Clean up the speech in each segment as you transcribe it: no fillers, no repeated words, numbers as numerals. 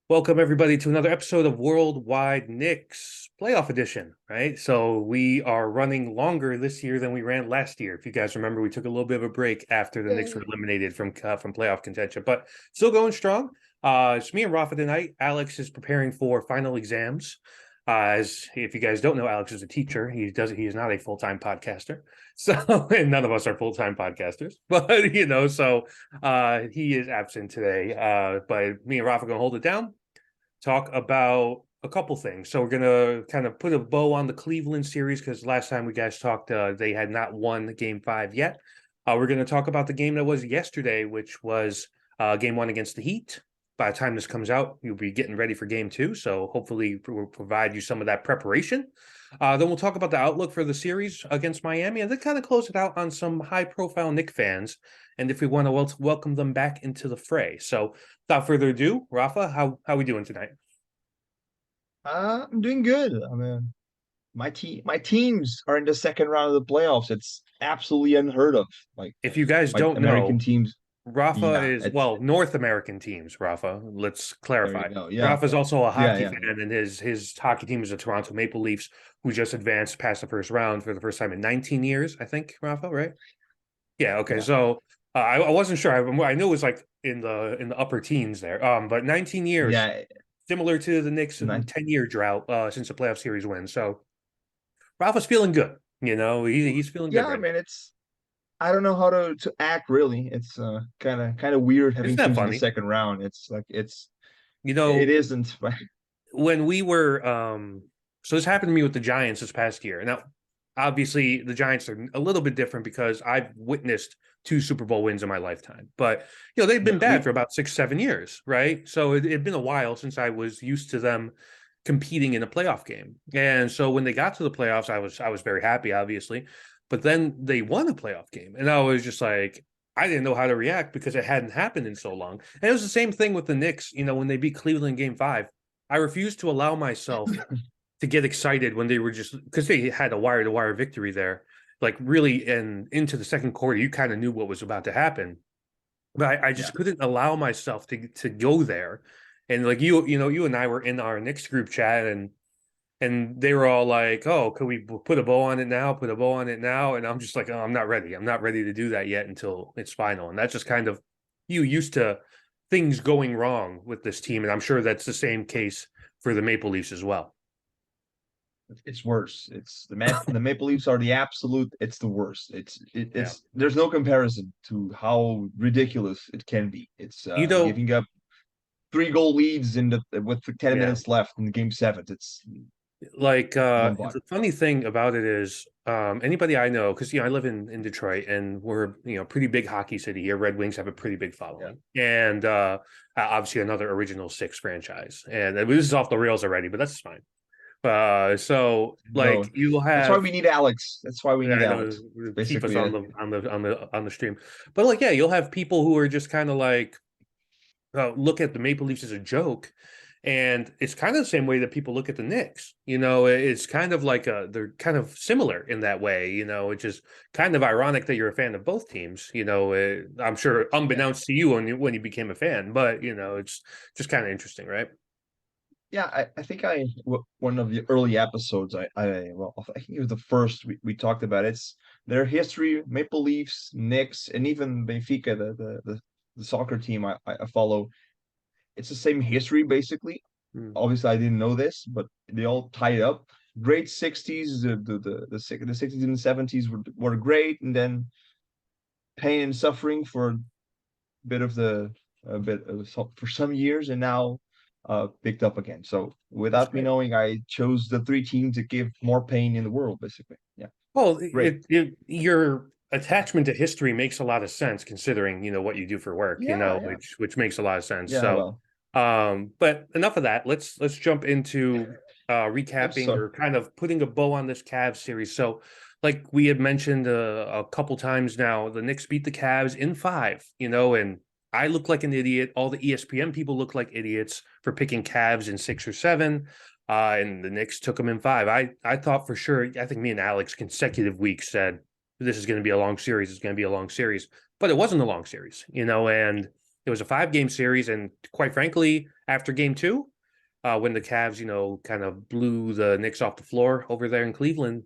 Welcome everybody to another episode of Worldwide Knicks playoff edition, right? So we are running longer this year than we ran last year. If you guys remember, we took a little bit of a break after the Knicks were Yay. eliminated from playoff contention, but still going strong. It's me and Rafa tonight. Alex is preparing for final exams. As if you guys don't know, Alex is a teacher. He is not a full-time podcaster. So, and none of us are full-time podcasters, but he is absent today. But me and Rafa are gonna hold it down, talk about a couple things. So we're gonna kind of put a bow on the Cleveland series because last time we guys talked, they had not won Game 5 yet. We're gonna talk about the game that was yesterday, which was Game 1 against the Heat. By the time this comes out, you'll be getting ready for Game 2. So hopefully we'll provide you some of that preparation. Then we'll talk about the outlook for the series against Miami, and then kind of close it out on some high-profile Knick fans, and if we want to welcome them back into the fray. So, without further ado, Rafa, how we doing tonight? I'm doing good. I mean, my teams are in the second round of the playoffs. It's absolutely unheard of. Like If you guys my don't American know, teams. Rafa Yeah, is, it's well, North American teams, Rafa. Let's there you clarify. go. Yeah, Rafa's also a yeah, hockey yeah, fan, and his hockey team is the Toronto Maple Leafs, who just advanced past the first round for the first time in 19 years, I think, Rafa, right? Yeah, okay. yeah. So I wasn't sure. I knew it was like in the upper teens there. But 19 years, Yeah, similar to the Knicks in nine, 10-year drought since the playoff series win. So Rafa's feeling good. He's feeling good yeah. I right now. mean, it's I don't know how to act really. It's kind of weird Isn't having that teams in the funny? second round. It's like You it know, isn't. when we were so this happened to me with the Giants this past year. Now, obviously the Giants are a little bit different because I've witnessed two Super Bowl wins in my lifetime. But they've been Yeah, bad we for about 6, 7 years, right? So it'd been a while since I was used to them competing in a playoff game. And so when they got to the playoffs, I was very happy, obviously. But then they won a playoff game. And I was just like, I didn't know how to react because it hadn't happened in so long. And it was the same thing with the Knicks, when they beat Cleveland Game 5. I refused to allow myself to get excited when they were just because they had a wire to wire victory there. Like really, and into the second quarter, you kind of knew what was about to happen. But I yeah. just couldn't allow myself to go there. And like you and I were in our Knicks group chat, and they were all like, "Oh, could we put a bow on it now? Put a bow on it now?" And I'm just like, "Oh, I'm not ready. I'm not ready to do that yet until it's final." And that's just kind of you used to things going wrong with this team, and I'm sure that's the same case for the Maple Leafs as well. It's worse. The Maple Leafs are the absolute. It's the worst. Yeah. It's there's no comparison to how ridiculous it can be. It's You know, giving up 3 goal leads in the with 10 yeah, minutes left in game 7. It's like mind the boggling. funny thing about it is anybody I know, because I live in Detroit, and we're pretty big hockey city here. Red Wings have a pretty big Yeah, following, and obviously another original six franchise. And this is off the rails already, but that's fine. So like no, you'll that's why have, we need Alex. That's why we yeah, need I know, Alex. keep us Basically, on the stream, but like, yeah, you'll have people who are just kind of like look at the Maple Leafs as a joke. And it's kind of the same way that people look at the Knicks. It's kind of like they're kind of similar in that way. Which is kind of ironic that you're a fan of both teams. I'm sure yeah, unbeknownst to you when you became a fan, but it's just kind of interesting, right? yeah. I think one of the early episodes. I think it was the first we talked about. It's their history, Maple Leafs, Knicks, and even Benfica, the soccer team I follow. It's the same history basically. Mm. Obviously, I didn't know this, but they all tied up. Great 60s, the 60s and 70s were great, and then pain and suffering for bit of the a bit of, for some years, and now picked up again. So That's without me great. knowing, I chose the 3 teams that give more pain in the world, basically. Yeah, Well, great. your attachment to history makes a lot of sense considering what you do for work. Yeah, yeah, Which makes a lot of sense. yeah. So, Well, but enough of that. Let's jump into I'm recapping sorry. or kind of putting a bow on this Cavs series. So, like we had mentioned a couple times now, the Knicks beat the Cavs in 5. And I look like an idiot. All the ESPN people look like idiots for picking Cavs in 6 or 7. And the Knicks took them in 5. I thought for sure. I think me and Alex consecutive weeks said this is going to be a long series. It's going to be a long series, but it wasn't a long series. And It was a 5-game series, and quite frankly, after game 2, when the Cavs, kind of blew the Knicks off the floor over there in Cleveland,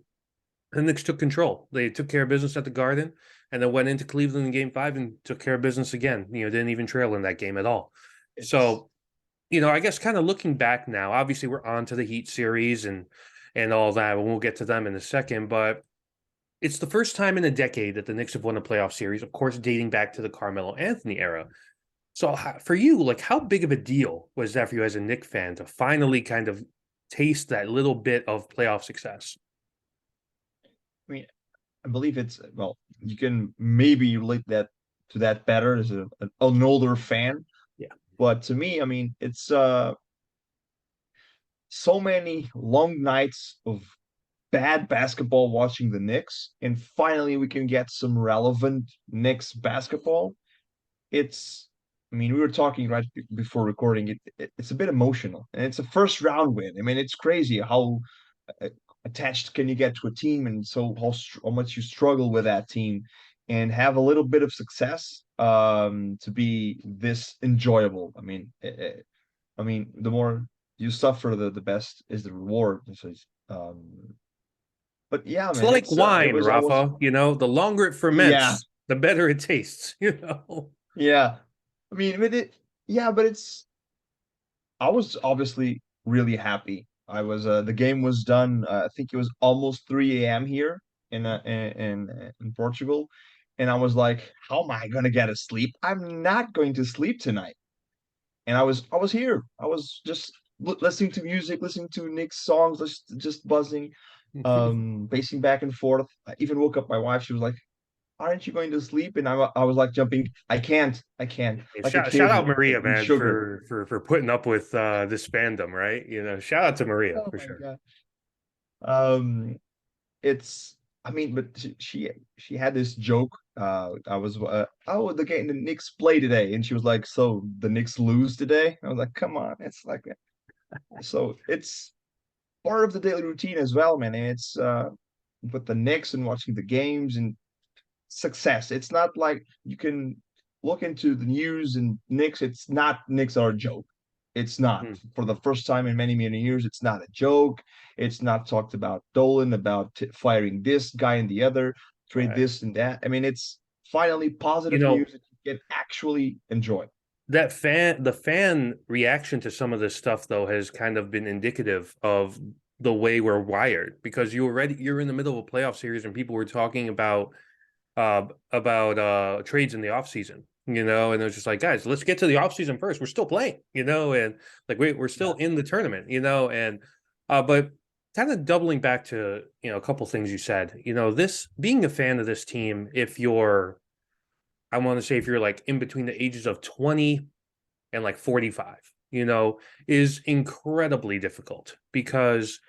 the Knicks took control. They took care of business at the Garden, and then went into Cleveland in game 5 and took care of business again. Didn't even trail in that game at all. It's So, I guess kind of looking back now, obviously we're on to the Heat series and all that, and we'll get to them in a second, but it's the first time in a decade that the Knicks have won a playoff series, of course, dating back to the Carmelo Anthony era. So for you, like, how big of a deal was that for you as a Knicks fan to finally kind of taste that little bit of playoff success? I mean, I believe it's well, you can maybe relate that to that better as an older fan. Yeah. But to me, I mean, it's so many long nights of bad basketball watching the Knicks, and finally we can get some relevant Knicks basketball. It's, I mean, we were talking right before recording it's a bit emotional, and it's a first round win. I mean, it's crazy how uh, attached can you get to a team, and so how much you struggle with that team, and have a little bit of success to be this enjoyable. I mean, the more you suffer, the best is the reward. So but yeah, It's man, like it wine, was almost Rafa. The longer it yeah, ferments, the better it tastes. yeah. I mean, with it, yeah, but I was obviously really happy. I was the game was done. I think it was almost 3 a.m. here in Portugal, and I was like, "How am I gonna get a sleep? I'm not going to sleep tonight." And I was here. I was just listening to music, listening to Nick's songs, just buzzing, pacing back and forth. I even woke up my wife. She was like, "Aren't you going to sleep?" And I was like jumping. I can't, like a Shout kid out Maria, in man, sugar. for putting up with this fandom, right? Shout out to Maria Oh for my sure. God. Um, it's I mean, but she had this joke. I was oh, the Knicks play today, and she was like, "So the Knicks lose today?" I was like, "Come on, it's like that." So it's part of the daily routine as well, man. And it's with the Knicks and watching the games and success. It's not like you can look into the news and Knicks. It's not Knicks are a joke. It's not Mhm. for the first time in many, many years. It's not a joke. It's not talked about Dolan, about firing this guy and the other, trade Right. this and that. I mean, it's finally You positive know, news that you can actually enjoy. the fan reaction to some of this stuff though has kind of been indicative of the way we're wired, because you're in the middle of a playoff series and people were talking about trades in the offseason, and it was just like, guys, let's get to the offseason first. We're still playing, and like we're still Yeah. in the tournament, and but kind of doubling back to a couple things you said, this being a fan of this team, if you're I want to say if you're like in between the ages of 20 and like 45, is incredibly difficult because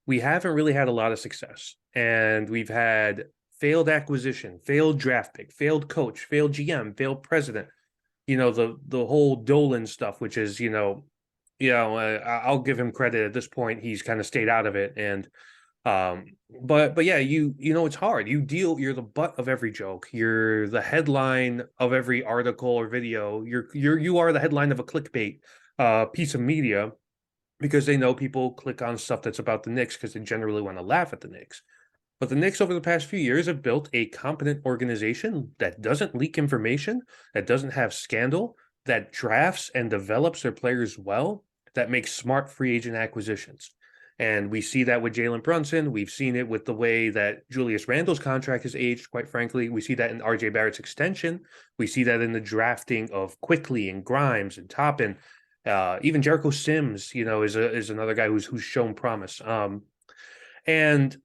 we haven't really had a lot of success. And we've had failed acquisition, failed draft pick, failed coach, failed GM, failed president. The whole Dolan stuff, which is, I'll give him credit at this point. He's kind of stayed out of it. And but yeah, it's hard. You're the butt of every joke. You're the headline of every article or video. You are the headline of a clickbait piece of media, because they know people click on stuff that's about the Knicks because they generally want to laugh at the Knicks. But the Knicks over the past few years have built a competent organization that doesn't leak information, that doesn't have scandal, that drafts and develops their players well, that makes smart free agent acquisitions. And we see that with Jalen Brunson. We've seen it with the way that Julius Randle's contract has aged, quite frankly. We see that in RJ Barrett's extension. We see that in the drafting of Quickly and Grimes and Toppin. Even Jericho Sims, is another guy who's shown promise. And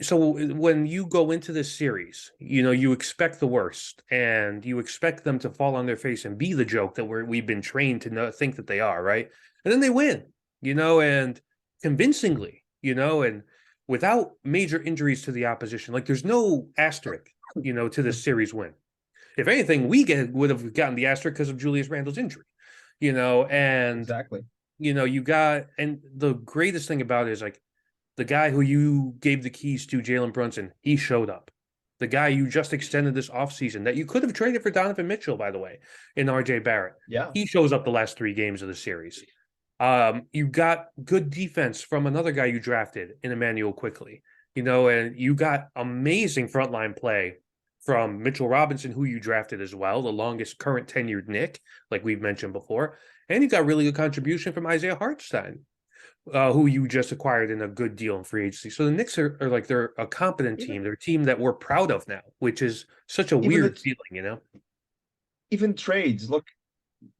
so when you go into this series, you expect the worst, and you expect them to fall on their face and be the joke that we've been trained to think that they are, right? And then they win, and convincingly, and without major injuries to the opposition. Like, there's no asterisk, to this series win. If anything, would have gotten the asterisk because of Julius Randle's injury, and Exactly. you got, and the greatest thing about it is, like, the guy who you gave the keys to, Jalen Brunson, he showed up. the guy you just extended this offseason that you could have traded for Donovan Mitchell, by the way, in RJ Barrett. Yeah. He shows up the last 3 games of the series. You got good defense from another guy you drafted in Emmanuel Quickly, and you got amazing frontline play from Mitchell Robinson, who you drafted as well, the longest current tenured Knick, like we've mentioned before. And you got really good contribution from Isaiah Hartenstein, who you just acquired in a good deal in free agency. So the Knicks are like, they're a competent team. They're a team that we're proud of now, which is such a weird feeling. Even trades. Look,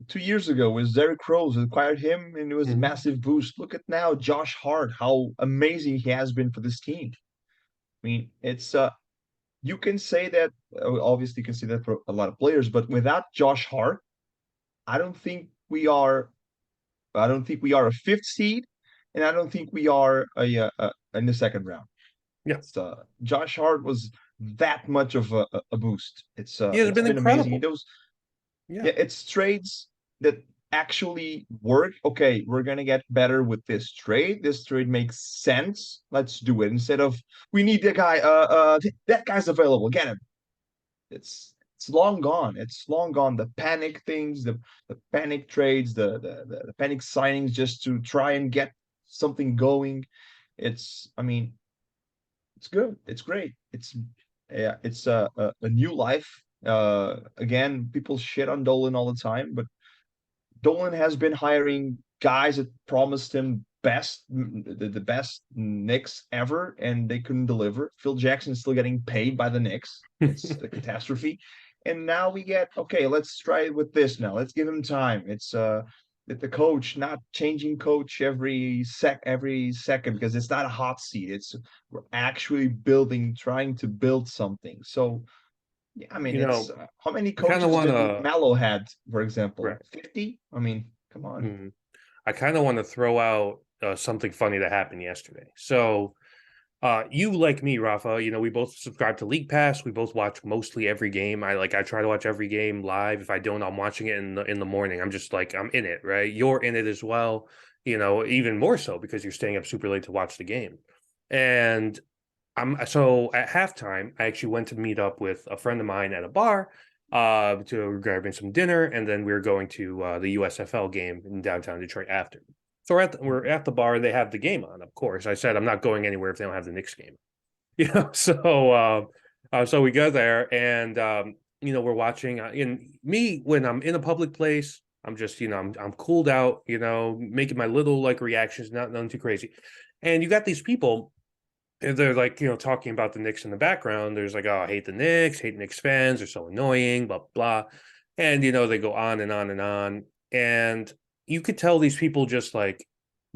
2 years ago was Derrick Rose acquired him and it was a massive boost. Look at now Josh Hart, how amazing he has been for this team. I mean, it's you can say that obviously you can say that for a lot of players, but without Josh Hart, I don't think we are a fifth seed, and I don't think we are in the second round. Yeah. It's, Josh Hart was that much of a boost. It's been been incredible. amazing. It's trades that actually work. Okay, we're gonna get better with this trade. This trade makes sense. Let's do it instead of we need the guy. That guy's available. Get him. It's long gone. It's long gone. The panic things, the panic trades, the panic signings just to try and get something going. I mean, it's good. It's great. It's a new life. Again, people shit on Dolan all the time, but Dolan has been hiring guys that promised him the best Knicks ever, and they couldn't deliver. Phil Jackson's still getting paid by the Knicks. It's a catastrophe. And now we get, okay, let's try it with this now. Let's give him time. It's the coach not changing coach every second because it's not a hot seat. We're actually trying to build something. So yeah, I mean, it's how many coaches did Melo had, for example? Right. 50? I mean, come on. I kind of want to throw out something funny that happened yesterday. So you, like me, Rafa, we both subscribe to League Pass. We both watch mostly every game. I try to watch every game live. If I don't, I'm watching it in the morning. I'm just like, I'm in it, right? You're in it as well, even more so because you're staying up super late to watch the game. And so at halftime, I actually went to meet up with a friend of mine at a bar to grabbing some dinner, and then we were going to the USFL game in downtown Detroit after. So we're at the bar, and they have the game on, of course. I said, I'm not going anywhere if they don't have the Knicks game. So we go there, and we're watching. And me, when I'm in a public place, I'm just, I'm cooled out, making my little reactions, nothing too crazy. And you got these people, and they're talking about the Knicks in the background. There's oh, I hate the Knicks fans, they're so annoying, blah, blah. And, they go on and on and on. And you could tell these people just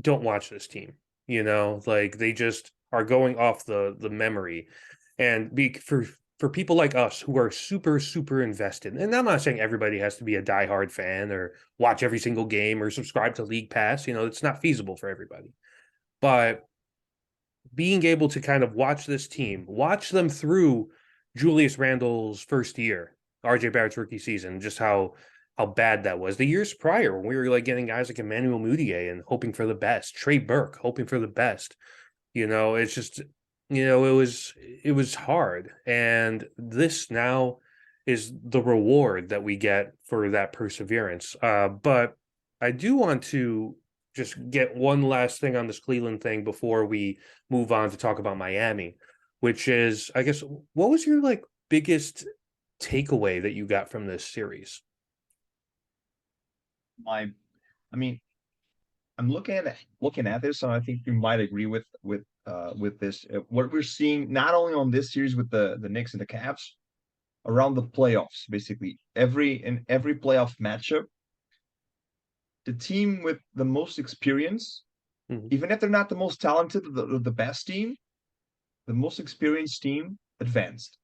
don't watch this team, they just are going off the memory. And for people like us who are super, super invested, and I'm not saying everybody has to be a diehard fan or watch every single game or subscribe to League Pass, it's not feasible for everybody. But being able to kind of watch this team, watch them through Julius Randle's first year, RJ Barrett's rookie season, just how bad that was. The years prior, when we were getting guys like Emmanuel Mudiay and hoping for the best, Trey Burke hoping for the best, it's just, it was hard. And this now is the reward that we get for that perseverance. But I do want to just get one last thing on this Cleveland thing before we move on to talk about Miami, which is, I guess, what was your biggest takeaway that you got from this series? I mean, I'm looking at this, and I think you might agree with this. What we're seeing not only on this series with the Knicks and the Cavs, around the playoffs, basically every playoff matchup, the team with the most experience, even if they're not the most talented, the best team, the most experienced team advanced.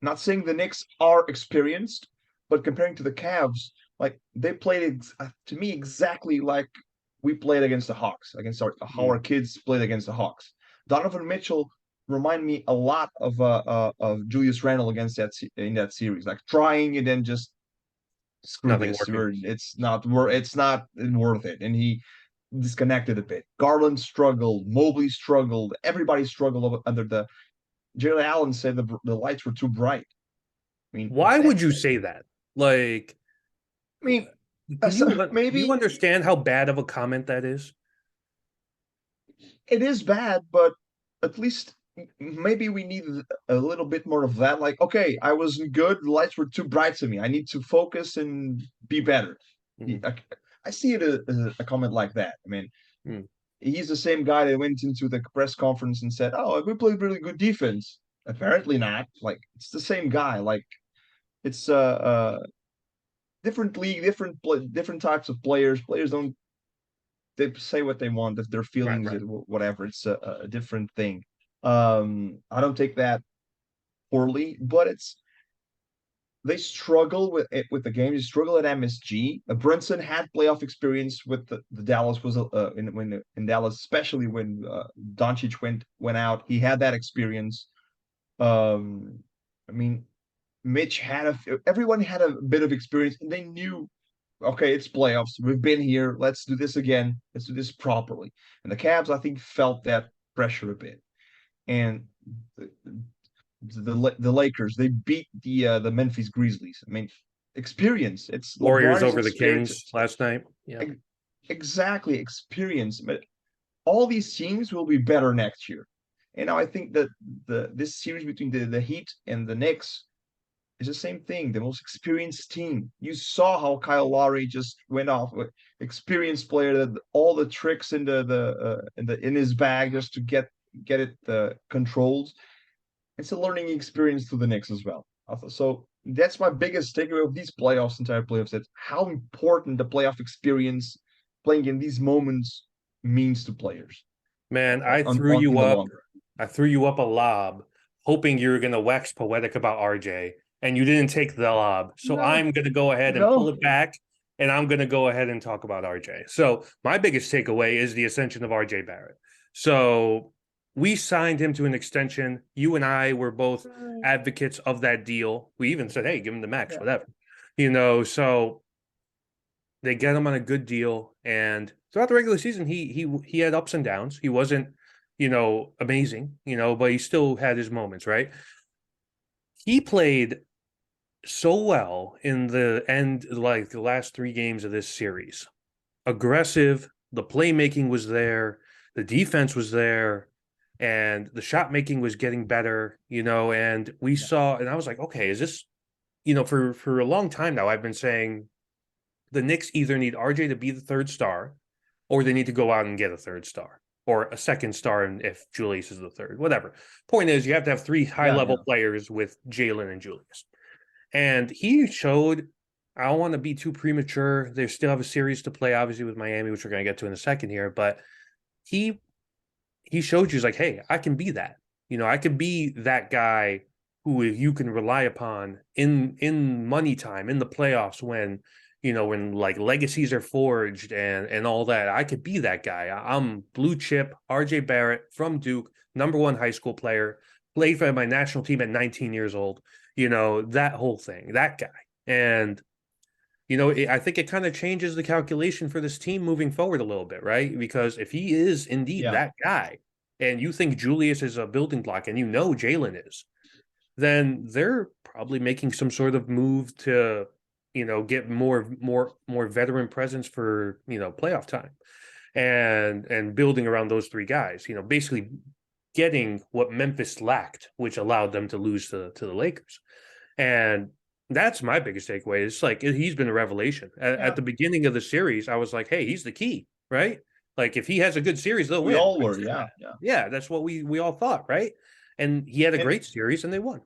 Not saying the Knicks are experienced, but comparing to the Cavs, they played to me exactly like we played against the Hawks, against how our kids played against the Hawks. Donovan Mitchell remind me a lot of Julius Randle in that series, trying and then just screw this. It's not worth it, and he disconnected a bit. Garland struggled, Mobley struggled, everybody struggled under the Jalen Allen said the lights were too bright. I mean, Why would you say that? Like, I mean, can you do you maybe understand how bad of a comment that is? it is bad, but at least maybe we need a little bit more of that. Like, okay, I wasn't good. The lights were too bright to me. I need to focus and be better. Mhm. I see it as a comment like that. I mean, Mm. he's the same guy that went into the press conference and said, "Oh, we played really good defense." Apparently not. Like, it's the same guy. Like, it's different league, different types of players. Players don't they say what they want, if their Right, feelings, right. whatever. It's a different thing. I don't take that poorly, but it's they struggle with it with the game. They struggle at MSG. Brunson had playoff experience with the Dallas was in Dallas, especially when Doncic went out. He had that experience. I mean, Mitch had everyone had a bit of experience, and they knew, okay, it's playoffs. We've been here. Let's do this again. Let's do this properly. And the Cavs, I think, felt that pressure a bit. And the, the Lakers, they beat the Memphis Grizzlies. I mean, experience. It's Warriors LeBron is over the experienced. Kings last night. Yeah. Exactly, experience. But all these teams will be better next year. And now I think that this series between the Heat and the Knicks is the same thing. The most experienced team. You saw how Kyle Lowry just went off with experienced player, that all the tricks in his bag just to get it controlled. It's a learning experience to the Knicks as well. So that's my biggest takeaway of these playoffs, entire playoffs. That how important the playoff experience, playing in these moments, means to players Man, in the long run. I threw you up a lob, hoping you were gonna wax poetic about RJ, and you didn't take the lob. So No, I'm gonna go ahead and pull no, it back, and I'm gonna go ahead and talk about RJ. So my biggest takeaway is the ascension of RJ Barrett. So we signed him to an extension. You and I were both advocates of that deal. We even said, hey, give him the max, yeah, whatever. So they get him on a good deal, and throughout the regular season, he had ups and downs. He wasn't, amazing, but he still had his moments, right? He played so well in the end, like the last 3 games of this series. Aggressive, the playmaking was there, the defense was there, and the shot making was getting better, and we yeah, saw, and I was like, okay, is this, for a long time now, I've been saying the Knicks either need RJ to be the third star, or they need to go out and get a third star or a second star, and if Julius is the third, whatever. Point is, you have to have 3 high yeah, level yeah. players with Jalen and Julius. And he showed, I don't want to be too premature. They still have a series to play, obviously, with Miami, which we're going to get to in a second here. But he he showed you, he's like, hey, I can be that. I could be that guy who you can rely upon in money time, in the playoffs, when like legacies are forged and all that. I could be that guy. I'm blue chip, RJ Barrett from Duke, #1 high school player, played for my national team at 19 years old. That whole thing, that guy. And I think it kind of changes the calculation for this team moving forward a little bit, right? Because if he is indeed Yeah. that guy, and you think Julius is a building block, and Jalen is, then they're probably making some sort of move to, get more veteran presence for playoff time, and building around those 3 guys. Basically getting what Memphis lacked, which allowed them to lose to the Lakers. And that's my biggest takeaway. It's like he's been a revelation. At Yeah, the beginning of the series, I was like, hey, he's the key, right? Like if he has a good series, they'll we win. all I were. said Yeah, that. yeah. Yeah, that's what we all thought, right? And he had a And great series and they won.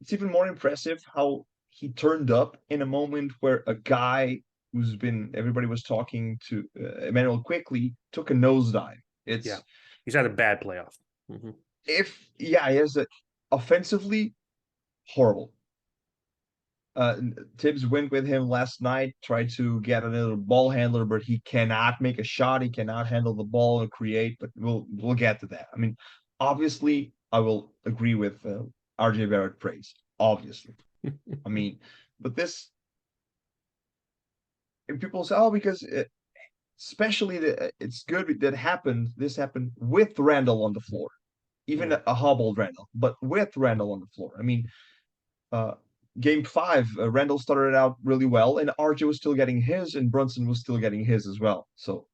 it's even more impressive how he turned up in a moment where a guy who's been everybody was talking to Emmanuel quickly took a nosedive. Yeah. It's He's had a bad playoff. Mm-hmm. if yeah, he has a offensively horrible. Tibbs went with him last night, tried to get another ball handler, but he cannot make a shot. He cannot handle the ball and create. But we'll get to that. I mean, obviously, I will agree with RJ Barrett praise. Obviously, I mean, but this and people say, oh, because especially it's good that happened. This happened with Randall on the floor. even a hobbled Randall, but with Randall on the floor. I mean, uh, game five, Randall started out really well, and RJ was still getting his, and Brunson was still getting his as well. So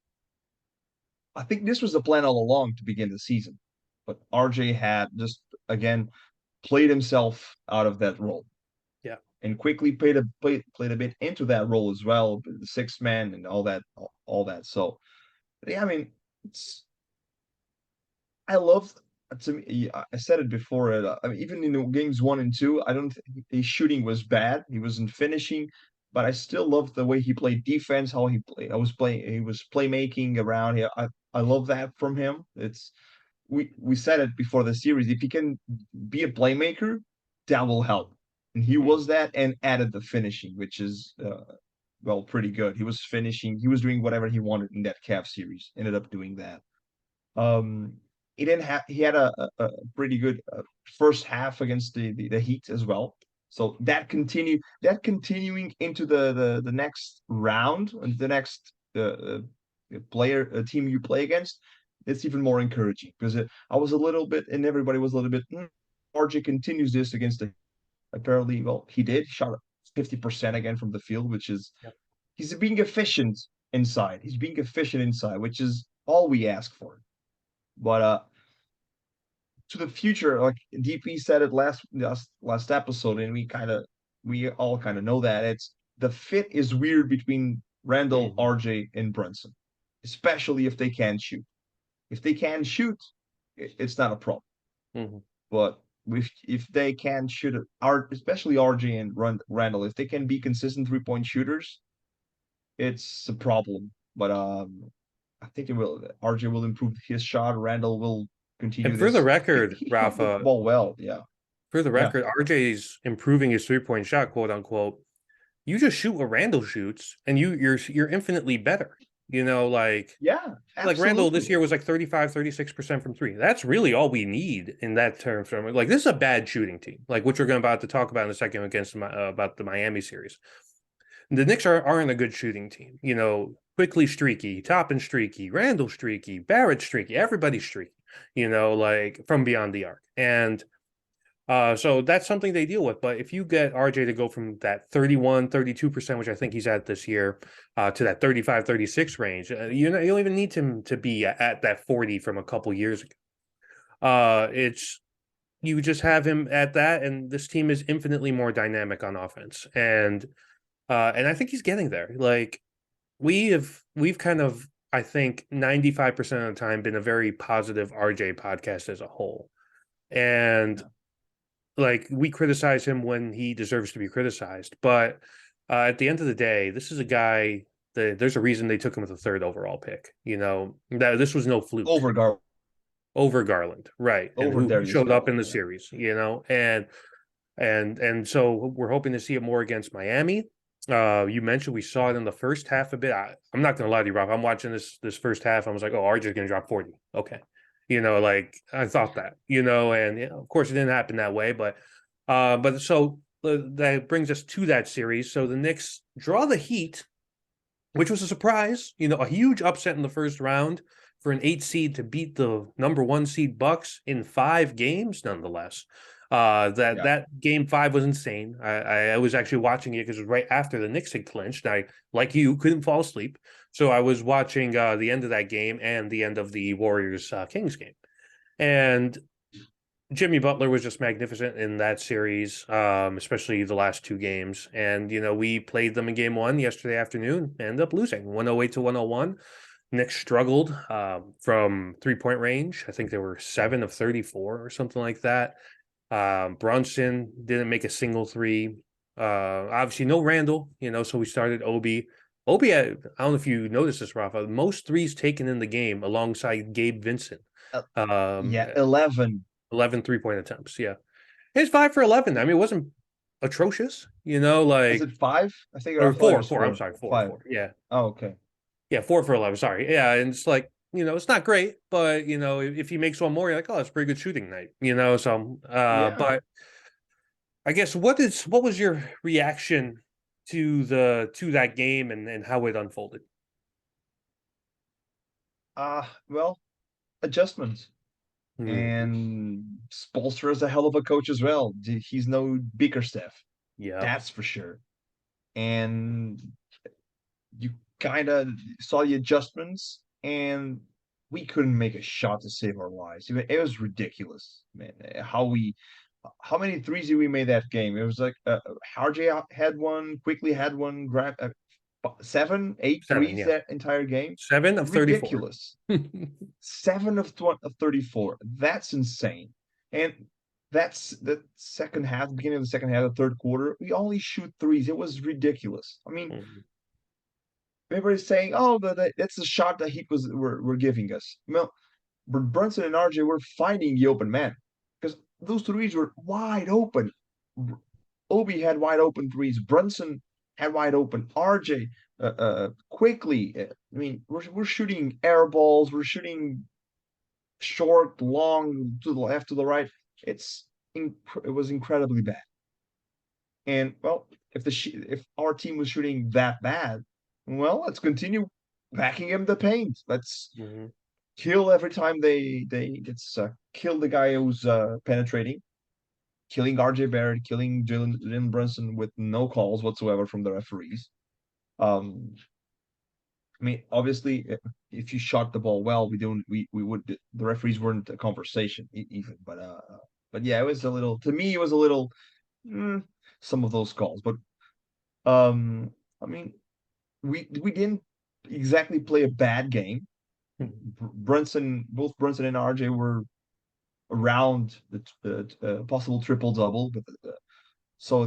I think this was the plan all along to begin the season, but RJ had just again played himself out of that role Yeah. and quickly played a bit into that role as well, the sixth man and all that. So yeah, I mean, it's I love to me. I said it before. I mean, even in the games one and two, I don't think his shooting was bad. He wasn't finishing, but I still love the way he played defense. How he played. I was playing. He was playmaking around here. I love that from him. It's we said it before the series. If he can be a playmaker, that will help. And he Mm. was that and added the finishing, which is well pretty good. He was finishing. He was doing whatever he wanted in that Cavs series. Ended up doing that. Um, he didn't have he had a pretty good first half against the Heat as well. So continuing into the next round and the next team you play against, it's even more encouraging because I was a little bit and everybody was a little bit. RJ continues this against the apparently well he did shot 50% again from the field, which is Yep. he's being efficient inside. He's being efficient inside, which is all we ask for. But to the future, like DP said it last episode, and we all kind of know that it's the fit is weird between Randall, Mhm. RJ, and Brunson, especially if they can shoot. If they can shoot, it's not a problem. Mhm. But if they can shoot, especially RJ and Randall, if they can be consistent 3-point shooters, it's a problem. But I think it will. RJ will improve his shot. Randall will continue And for the this. record, He shot the Rafa, ball well. Yeah, for the yeah, record, RJ's improving his 3-point shot, quote unquote. You just shoot what Randall shoots, and you're infinitely better. yeah. Like Randall this Absolutely. year was like 35, 36% from three. That's really all we need in that term. From like this is a bad shooting team, like which we're going about to talk about in a second against about the Miami series. The Knicks aren't a good shooting team. Quickly streaky, Toppin streaky, Randall streaky, Barrett streaky, everybody's streaky. Like from beyond the arc, and so that's something they deal with. But if you get RJ to go from that 31, 32%, which I think he's at this year, to that 35, 36 range, you don't even need him to be at that 40 from a couple years ago. It's you just have him at that, and this team is infinitely more dynamic on offense. And I think he's getting there. Like we've kind of, I think 95% of the time been a very positive RJ podcast as a whole. And Yeah. like we criticize him when he deserves to be criticized, but at the end of the day, this is a guy that there's a reason they took him with a third overall pick. That this was no fluke Over Gar over Garland, right? And over who Darius showed up in Garland. the Yeah. series, and so we're hoping to see it more against Miami. You mentioned we saw it in the first half a bit. I'm not going to lie to you, Rob. I'm watching this first half. I was like, oh, RJ's going to drop 40. Okay, like I thought that, and of course it didn't happen that way. But so that brings us to that series. So the Knicks draw the Heat, which was a surprise. A huge upset in the first round for an 8 seed to beat the number 1 seed Bucks in 5 games, nonetheless. Yeah. That game 5 was insane. I was actually watching it because it was right after the Knicks had clinched. I, like you, couldn't fall asleep, so I was watching the end of that game and the end of the Warriors Kings game. And Jimmy Butler was just magnificent in that series, especially the last 2 games. And we played them in game 1 yesterday afternoon, ended up losing 108 to 101. Knicks struggled from 3-point range. I think there were 7 of 34 or something like that. Brunson didn't make a single three. Obviously, no Randall, so we started Obi. Obi, I don't know if you noticed this, Rafa, most threes taken in the game alongside Gabe Vincent. Uh, Um, yeah. 11. 11 3-point attempts. Yeah. It's 5 for 11. I mean, it wasn't atrocious, Is like, it 5? I think I or thought it four, was four. I'm 4. sorry, four, 5. four. Yeah. Oh, okay. Yeah. 4 for 11. Sorry. Yeah. And it's like, it's not great, but, if he makes one more, you're like, oh, it's a pretty good shooting night, So, Yeah. but I guess what was your reaction to that game and how it unfolded? Well, adjustments. Mhm. And Spoelstra is a hell of a coach as well. He's no Bickerstaff, Yeah. that's for sure. And you kind of saw the adjustments, and we couldn't make a shot to save our lives. It was ridiculous, man. How many threes did we made that game? It was like RJ had one, quickly had one, grab 7, 8 7, threes yeah. that entire game. 7 of 34. Ridiculous. 7 of 34. That's insane. And that's the second half, beginning of the second half, the third quarter. We only shoot threes. It was ridiculous. I mean, Mhm. everybody's saying, "Oh, that's the shot that Heat were giving us." Well, but Brunson and RJ were finding the open man because those threes were wide open. Obi had wide open threes. Brunson had wide open. RJ quickly. I mean, we're shooting air balls. We're shooting short, long, to the left, to the right. It was incredibly bad. And well, if our team was shooting that bad, well, let's continue backing him the paint. Let's Mhm. kill every time they let's kill the guy who's penetrating, killing RJ Barrett, killing Jalen Brunson with no calls whatsoever from the referees. Um, I mean, obviously, if you shot the ball well, we would the referees weren't a conversation even, but yeah, it was a little to me it was a little mm, some of those calls, but um, I mean, we didn't exactly play a bad game. Mhm. Both Brunson and RJ were around the possible triple double, but so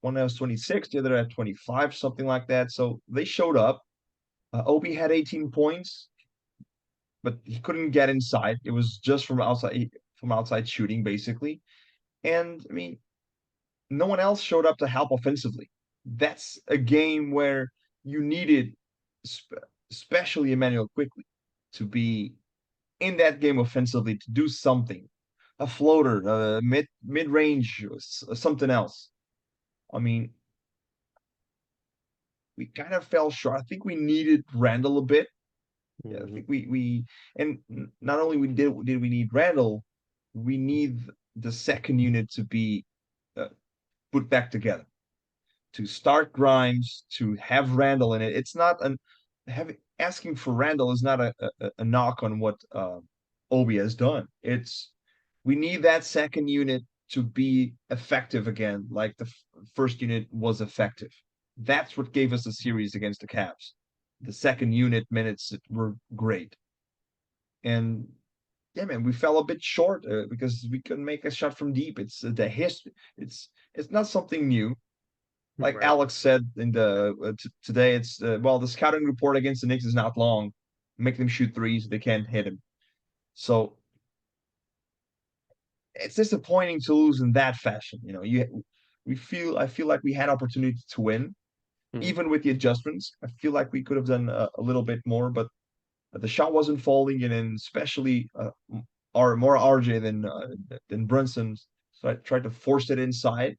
one was 26, the other at 25, something like that. So they showed up. Obi had 18 points, but he couldn't get inside. It was just from outside shooting, basically. And I mean, no one else showed up to help offensively. That's a game where you needed, especially Emmanuel quickly, to be in that game offensively to do something, a floater, mid range, something else. I mean, we kind of fell short. I think we needed Randall a bit. Yeah, I Mhm. think we and not only did we need Randall, we need the second unit to be uh, put back together. To start Grimes, to have Randall in it. It's not an having asking for Randall is not a knock on what Obi has done. It's we need that second unit to be effective again, like the first unit was effective. That's what gave us a series against the Cavs. The second unit minutes were great, and yeah, man, we fell a bit short because we couldn't make a shot from deep. It's the history. It's not something new like Right. Alex said in the today, it's well, the scouting report against the Knicks is not long. Make them shoot threes, they can't hit him. So it's disappointing to lose in that fashion. You know, I feel like we had opportunity to win, Mhm. even with the adjustments. I feel like we could have done a little bit more, but the shot wasn't falling, and then especially more RJ than Brunson. So I tried to force it inside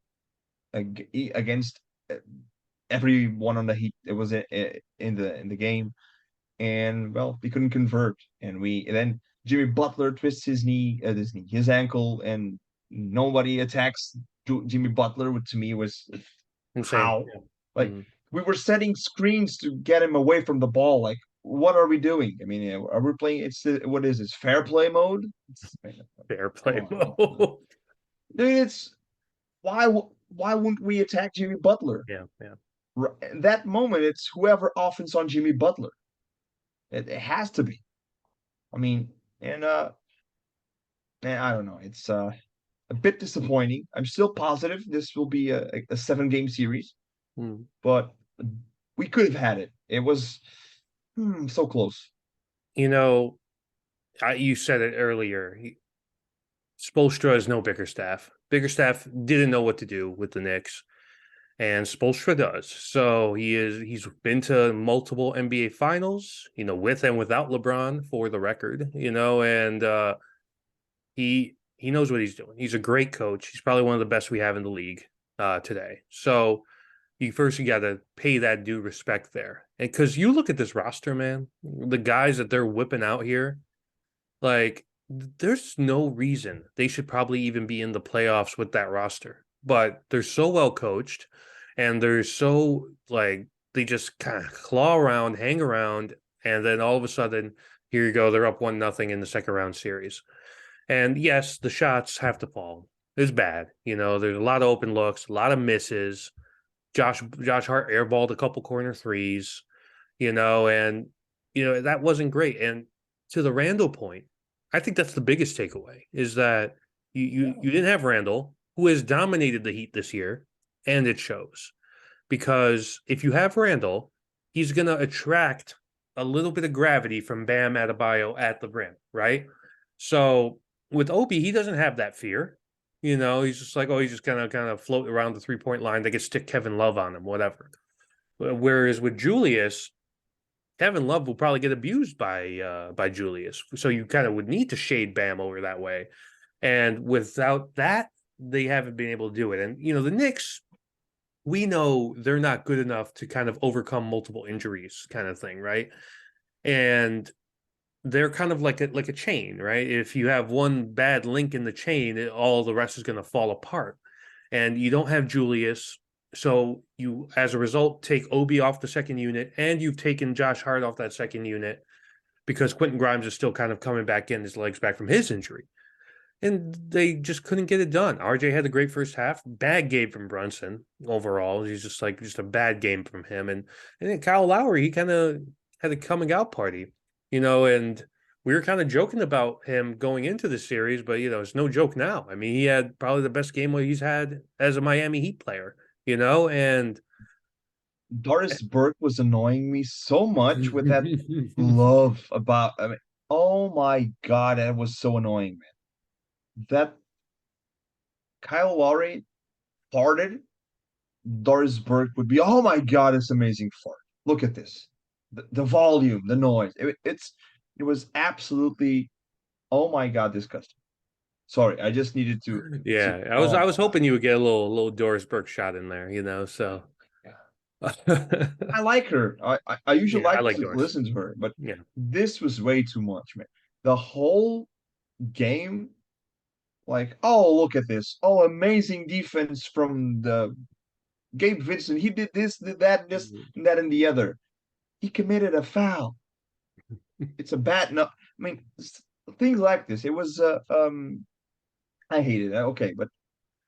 against everyone on the Heat. It was in the game, and well, we couldn't convert, and then Jimmy Butler twists his ankle, and nobody attacks Jimmy Butler, which to me was Insane. how Yeah. like Mhm. we were setting screens to get him away from the ball. Like, what are we doing? I mean, are we playing? What is this fair play mode? Fair Come play on, mode. dude. It's why wouldn't we attack Jimmy Butler? Yeah. Yeah. In that moment, it's whoever offense on Jimmy Butler. It has to be. I mean, and I don't know. It's a bit disappointing. I'm still positive this will be a 7 game series, Mhm. but we could have had it. It was so close. You know, you said it earlier. Spoelstra is no Bickerstaff. Bickerstaff didn't know what to do with the Knicks, and Spoelstra does. So he's been to multiple NBA finals, with and without LeBron for the record, and he knows what he's doing. He's a great coach. He's probably one of the best we have in the league today. So you got to pay that due respect there. And because you look at this roster, man, the guys that they're whipping out here, like there's no reason they should probably even be in the playoffs with that roster. But they're so well coached, and they're so like they just kind of claw around, hang around, and then all of a sudden, here you go, they're up 1-0 in the second round series. And yes, the shots have to fall. It's bad. There's a lot of open looks, a lot of misses. Josh Hart airballed a couple corner threes, and that wasn't great. And to the Randall point, I think that's the biggest takeaway is that you didn't have Randall, who has dominated the Heat this year, and it shows. Because if you have Randall, he's going to attract a little bit of gravity from Bam Adebayo at the rim, right? So with Obi, he doesn't have that fear. He's just like, oh, he's just gonna kind of float around the 3-point line. They could stick Kevin Love on him, whatever. Whereas with Julius, Kevin Love will probably get abused by Julius. So you kind of would need to shade Bam over that way. And without that, they haven't been able to do it. And the Knicks, we know they're not good enough to kind of overcome multiple injuries, kind of thing, right? And they're kind of like a chain, right? If you have one bad link in the chain, all the rest is going to fall apart. And you don't have Julius, so you, as a result, take Obi off the second unit, and you've taken Josh Hart off that second unit because Quentin Grimes is still kind of coming back in, his legs back from his injury. And they just couldn't get it done. RJ had a great first half. Bad game from Brunson overall. He's just a bad game from him. And then Kyle Lowry, he kind of had a coming out party, and we were kind of joking about him going into the series, but it's no joke now. I mean, he had probably the best game he's had as a Miami Heat player, and Doris Burke was annoying me so much with that love about. I mean, oh my God, that was so annoying, man. That Kyle Lowry farted, Doris Burke would be, oh my God, it's amazing fart. Look at this. The volume, the noise. It was absolutely, oh my God, disgusting. Sorry, I just needed to yeah, I was oh I my was hoping you would get a little Doris Burke shot in there, so I like her. I usually yeah, I like like to Doris. listen to her, but Yeah. this was way too much, man. The whole game, like, oh, look at this. Oh, amazing defense from the Gabe Vincent. He did this, did that, this, and that, and the other. He committed a foul. It's a bad no. I mean, things like this. It was I hated it. Okay, but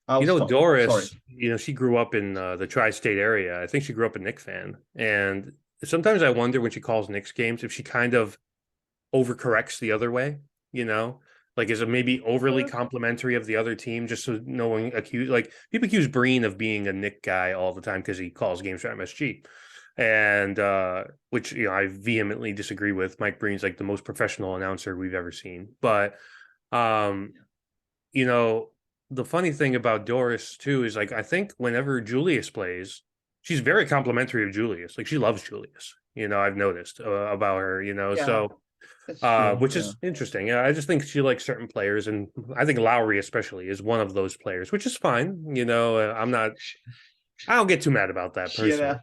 I'll stop. Sorry. Doris, she grew up in the tri-state area. I think she grew up a Knicks fan. And sometimes I wonder when she calls Knicks games if she kind of overcorrects the other way, you know? Like, is it maybe overly complimentary of the other team just so no one people accuse Breen of being a Knick guy all the time because he calls games for MSG. And which, I vehemently disagree with. Mike Breen's like the most professional announcer we've ever seen. But um, you know, the funny thing about Doris too is like I think whenever Julius plays, she's very complimentary of Julius. Like she loves Julius. I've noticed about her. Yeah, So that's true. which Yeah. is interesting. Yeah, I just think she likes certain players, and I think Lowry especially is one of those players, which is fine. I'm not. I don't get too mad about that She and personally.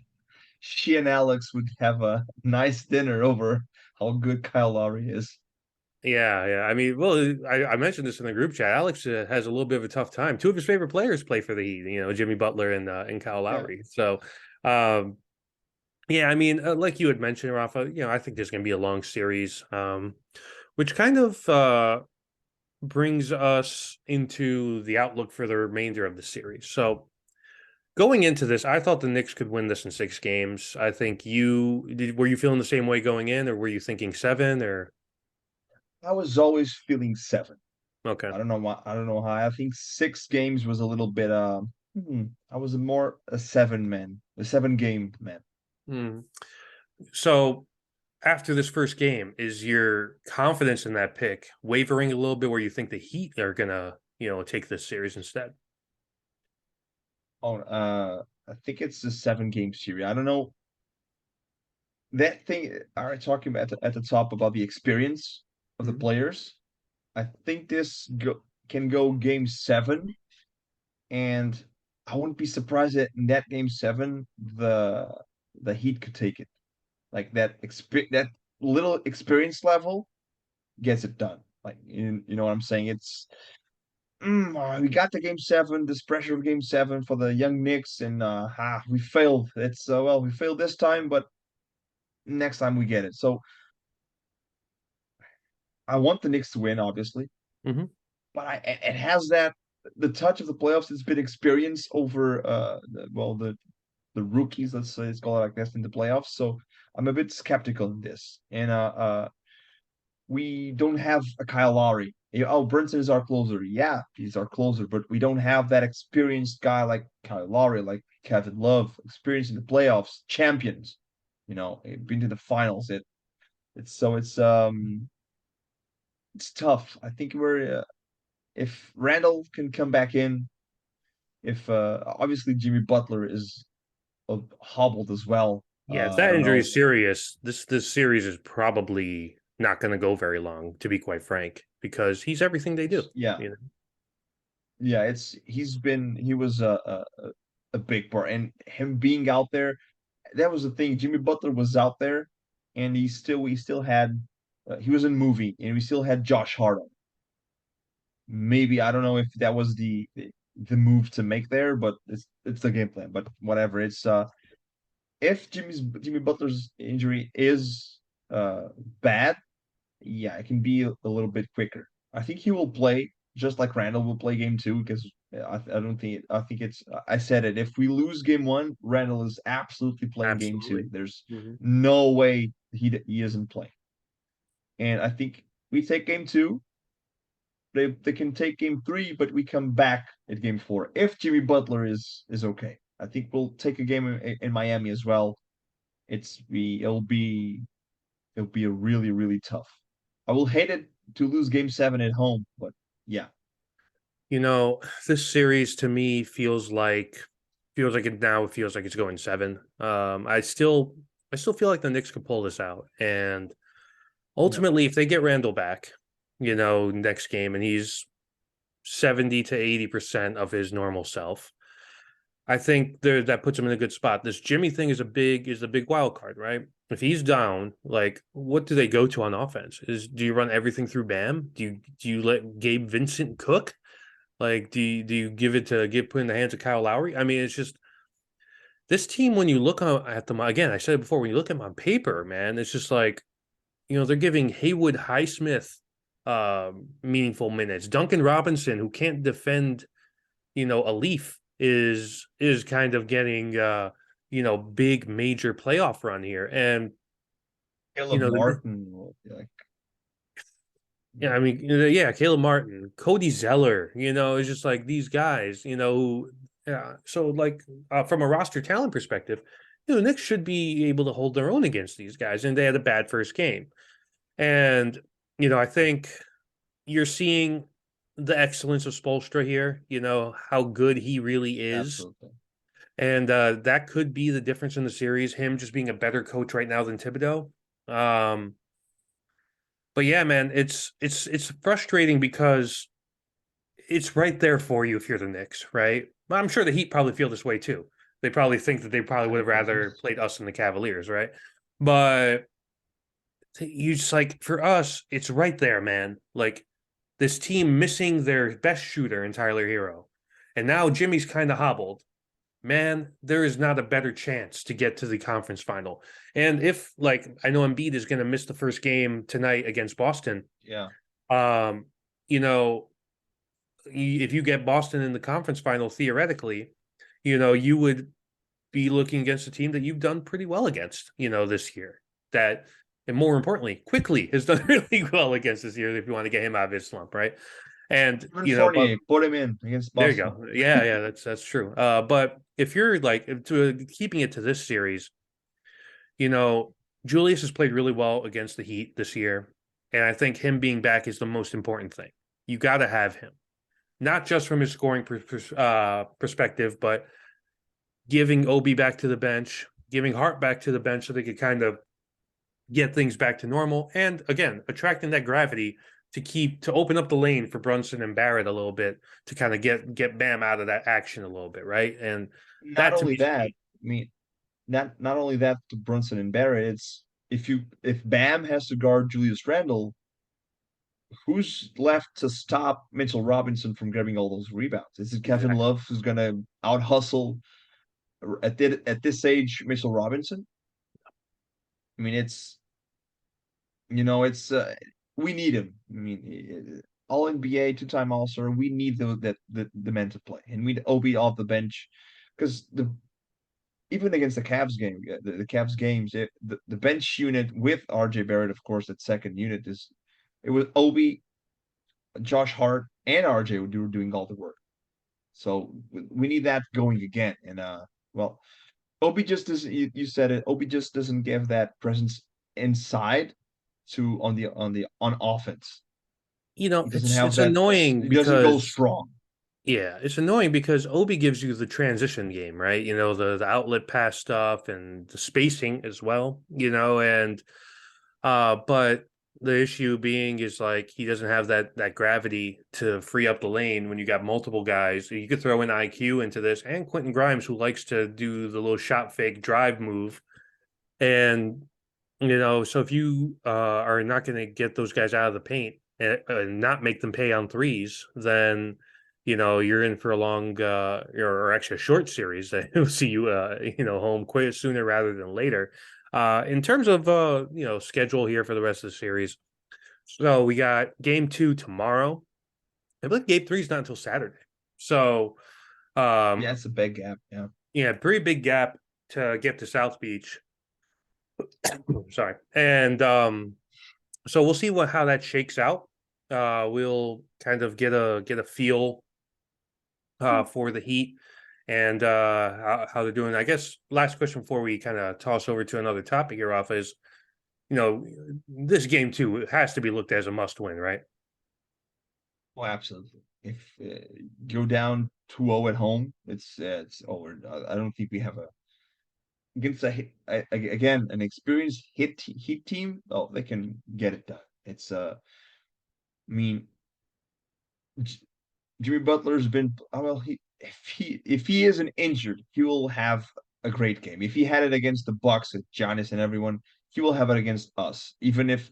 she and Alex would have a nice dinner over how good Kyle Lowry is. Yeah, yeah. I mean, well, I mentioned this in the group chat. Alex has a little bit of a tough time. Two of his favorite players play for the Heat. Jimmy Butler and Kyle Yeah. Lowry. So, um, yeah. I mean, like you had mentioned, Rafa. I think there's going to be a long series, which kind of brings us into the outlook for the remainder of the series. So, going into this, I thought the Knicks could win this in 6 games. I think were you feeling the same way going in, or were you thinking 7? Or I was always feeling 7. okay. I don't know why. I don't know how. I think 6 games was a little bit. I was more a 7 man, a 7 game man. Hmm. So after this first game, is your confidence in that pick wavering a little bit where you think the Heat are gonna, take this series instead? Oh, I think it's a 7 game series. I don't know that thing. Are talking about at the top about the experience of the Mhm. players? I think can go game 7, and I wouldn't be surprised that in that game 7 the Heat could take it. Like that little experience level gets it done. Like you know what I'm saying? It's we got the game seven, this pressure of game seven for the young Knicks, and we failed. It's well, we failed this time, but next time we get it. So I want the Knicks to win, obviously, Hmm. but it has that the touch of the playoffs. It's been experienced over the rookies. Let's call it like this in the playoffs. So I'm a bit skeptical in this, and we don't have a Kyle Lowry. Oh, Brunson is our closer. Yeah, he's our closer, but we don't have that experienced guy like Kyle Lowry, like Kevin Love, experienced in the playoffs, champions. Been to the finals. It's tough. I think we're if Randall can come back in, if obviously Jimmy Butler is hobbled as well. Yeah, if I that don't injury know. is serious, this series is probably not going to go very long, to be quite frank, because he's everything they do. Yeah, You know, yeah. He was a big part, and him being out there, that was the thing. Jimmy Butler was out there, and we still had he was in movie, and we still had Josh Hart. Maybe I don't know if that was the move to make there, but it's the game plan. But whatever. It's if Jimmy Butler's injury is bad, yeah, it can be a little bit quicker. I think he will play just like Randall will play game two because I don't think I think it's I said it. If we lose game one, Randall is absolutely playing game two. absolutely. There's Hmm. no way he isn't playing. And I think we take game two. They can take game three, but we come back at game four if Jimmy Butler is okay. I think we'll take a game in Miami as well. It'll be a really tough. I will hate it to lose game seven at home, but yeah, You know, this series to me feels like it now. It feels like it's going seven. I still feel like the Knicks could pull this out, and yeah, ultimately, if they get Randall back, next game, and he's 70 to 80% of his normal self, I think that puts him in a good spot. This Jimmy thing is a big wild card, right? If he's down, like what do they go to on offense? Do you run everything through Bam? Do you let Gabe Vincent cook? Like do you give it to get put in the hands of Kyle Lowry? I mean, it's just this team when you look at them again. I said it before. When you look at them on paper, man, it's just like they're giving Haywood Highsmith meaningful minutes. Duncan Robinson, who can't defend a leaf is kind of getting big major playoff run here. And Caleb the Martin, like yeah, I mean, yeah, Caleb Martin, Cody Zeller, it's just like these guys, yeah. So like from a roster talent perspective, the Knicks should be able to hold their own against these guys, and they had a bad first game. And I think you're seeing the excellence of Spoelstra here. How good he really is. absolutely. And that could be the difference in the series, him just being a better coach right now than Thibodeau. Um, but yeah, man, it's frustrating because it's right there for you if you're the Knicks, right? But I'm sure the Heat probably feel this way too. They probably think that they probably would have rather played us than the Cavaliers, right? But you just like for us, it's right there, man. Like this team missing their best shooter in Tyler Hero. And now Jimmy's kind of hobbled. Man, there is not a better chance to get to the conference final. And if like I know Embiid is going to miss the first game tonight against Boston, Yeah, um, you know, if you get Boston in the conference final, theoretically, you would be looking against a team that you've done pretty well against, this year. That, and more importantly, quickly has done really well against this year if you want to get him out of his slump, right? And, Evan but Fournier, put him in against there you Boston. go. Yeah, that's true. But if you're like to keeping it to this series, you know, Julius has played really well against the Heat this year, and I think him being back is the most important thing. You got to have him, not just from his scoring perspective, but giving Obi back to the bench, giving Hart back to the bench so they could kind of get things back to normal, and again, attracting that gravity to open up the lane for Brunson and Barrett a little bit to kind of get Bam out of that action a little bit, right? And Not that to me only is that, key. I mean, not only that to Brunson and Barrett, it's if Bam has to guard Julius Randle, who's left to stop Mitchell Robinson from grabbing all those rebounds? Is it Kevin Exactly. Love who's gonna out hustle at this age Mitchell Robinson? I mean, it's we need him. I mean, all NBA, two-time All Star. We need the men to play, and we need Obi off the bench because the even against the Cavs game, the Cavs games, the bench unit with RJ Barrett, of course, that second unit is it was Obi, Josh Hart, and RJ were doing all the work. So we need that going again. And well, Obi just doesn't. You said it. Obi just doesn't give that presence inside to on offense. He doesn't have It's that. annoying He doesn't go because strong. yeah, it's annoying because Obi gives you the transition game, right? The outlet pass stuff and the spacing as well, and but the issue being is like he doesn't have that gravity to free up the lane when you got multiple guys. You could throw in IQ into this and Quentin Grimes, who likes to do the little shot fake drive move. And so if you are not going to get those guys out of the paint and not make them pay on threes, then you're in for a long or actually a short series that will see you home quite sooner rather than later. In terms of schedule here for the rest of the series, so we got game 2 tomorrow. I believe game 3 is not until Saturday. So Yeah, um it's a big gap. Yeah. yeah, pretty big gap to get to South Beach. Sorry. And so we'll see how that shakes out. We'll kind of get a feel for the Heat and how they're doing. I guess last question before we kind of toss over to another topic here, off is this game too has to be looked as a must win, right? Well, absolutely. If go down 2-0 at home, it's over. I don't think we have a against again an experienced Heat team. Oh, they can get it done. It's I mean, Jimmy Butler's been well. If he isn't injured, he will have a great game. If he had it against the Bucks with Giannis and everyone, he will have it against us. Even if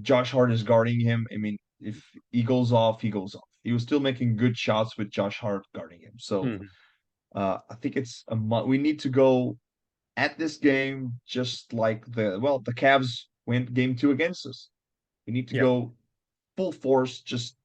Josh Hart is guarding him, I mean, if he goes off, he goes off. He was still making good shots with Josh Hart guarding him. So Mhm. I think it's we need to go at this game just like the Cavs went game 2 against us. We need to Yeah. go full force, just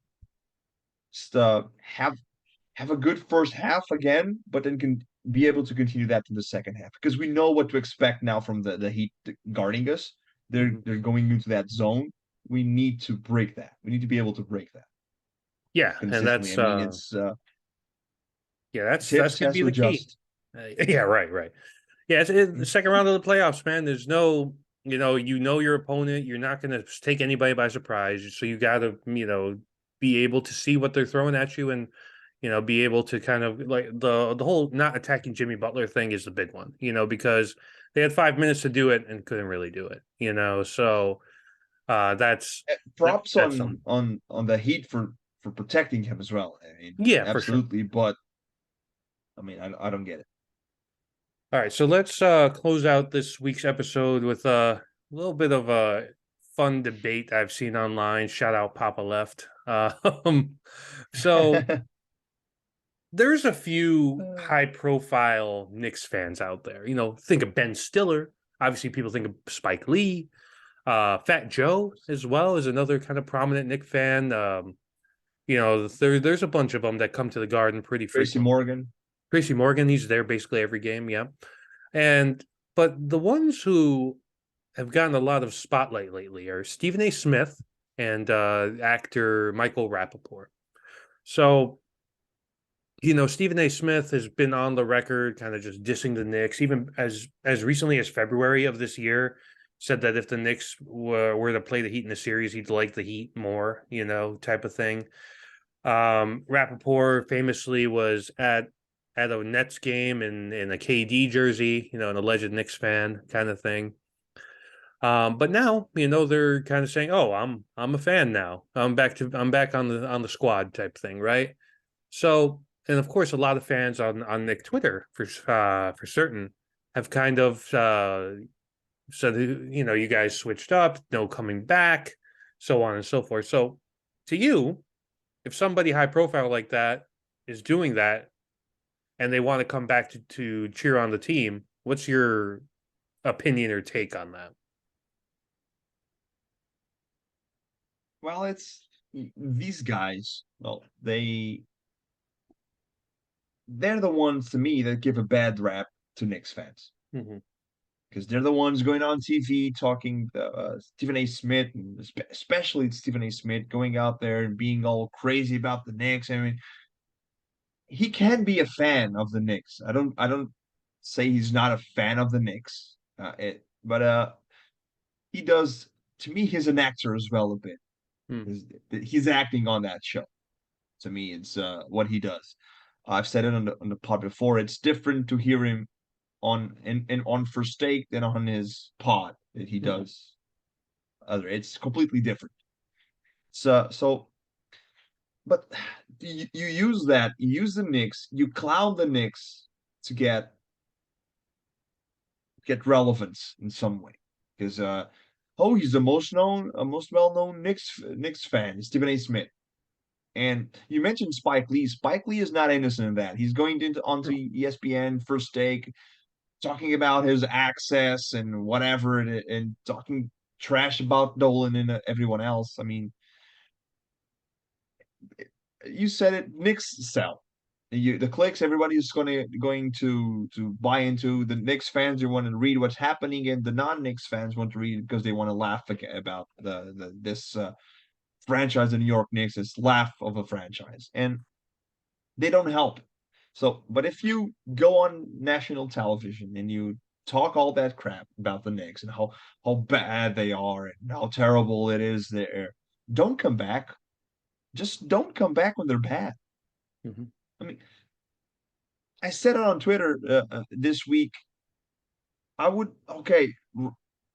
have a good first half again, but then can be able to continue that in the second half because we know what to expect now from the Heat guarding us. They're Mhm. they're going into that zone. We need to break that. We need to be able to break that Yeah, and consistently. I that's mean, it's that's Tibbs going to has be to the key. adjust. Yeah, right, right. Yeah, it's the second round of the playoffs, man. There's no, your opponent. You're not going to take anybody by surprise. So you got to, be able to see what they're throwing at you and, be able to kind of like the whole not attacking Jimmy Butler thing is the big one, because they had 5 minutes to do it and couldn't really do it, So that's Props that's on something. the Heat for protecting him as well. I mean, Yeah, for sure. absolutely. But I mean, I don't get it. All right, so let's close out this week's episode with a little bit of a fun debate I've seen online. Shout out Papa Left. So there's a few high-profile Knicks fans out there. Think of Ben Stiller. Obviously, people think of Spike Lee. Fat Joe as well is another kind of prominent Knick fan. There's a bunch of them that come to the Garden pretty Tracy frequently. Morgan. Tracy Morgan, he's there basically every game. Yeah. And but the ones who have gotten a lot of spotlight lately are Stephen A. Smith and actor Michael Rappaport. So, Stephen A. Smith has been on the record kind of just dissing the Knicks, even as recently as February of this year, said that if the Knicks were to play the Heat in the series, he'd like the Heat more, type of thing. Rappaport famously was at a Nets game in a KD jersey, an alleged Knicks fan kind of thing. But now, they're kind of saying, "Oh, I'm a fan now. I'm back on the squad type thing, right?" So, and of course, a lot of fans on Nick Twitter for certain have kind of said, you guys switched up, no coming back, so on and so forth. So to you, if somebody high profile like that is doing that and they want to come back to cheer on the team, what's your opinion or take on that? Well, it's these guys. Well, they're the ones to me that give a bad rap to Knicks fans Mm-hmm. because they're the ones going on TV talking Stephen A. Smith, and especially Stephen A. Smith, going out there and being all crazy about the Knicks. I mean, he can be a fan of the Knicks. I don't say he's not a fan of the Knicks. But he does. To me, he's an actor as well a bit. Mm. He's acting on that show. To me, it's what he does. I've said it on the pod before. It's different to hear him on First Take than on his pod that he Mm-hmm. does. It's completely different. So, but you use that, you use the Knicks, you clown the Knicks to get relevance in some way. Because oh, he's the most well known Knicks fan, Stephen A. Smith. And you mentioned Spike Lee. Spike Lee is not innocent of that. He's going onto ESPN First Take, talking about his access and whatever, and talking trash about Dolan and everyone else. I mean, you said it. Knicks sell. The clicks. Everybody is going to buy into the Knicks fans. They want to read what's happening, and the non-Knicks fans want to read because they want to laugh about this franchise, the New York Knicks. This laugh of a franchise, and they don't help. So, but if you go on national television and you talk all that crap about the Knicks and how bad they are and how terrible it is there, don't come back. Just don't come back when they're bad. Mm-hmm. I mean, I said it on Twitter this week. I would okay.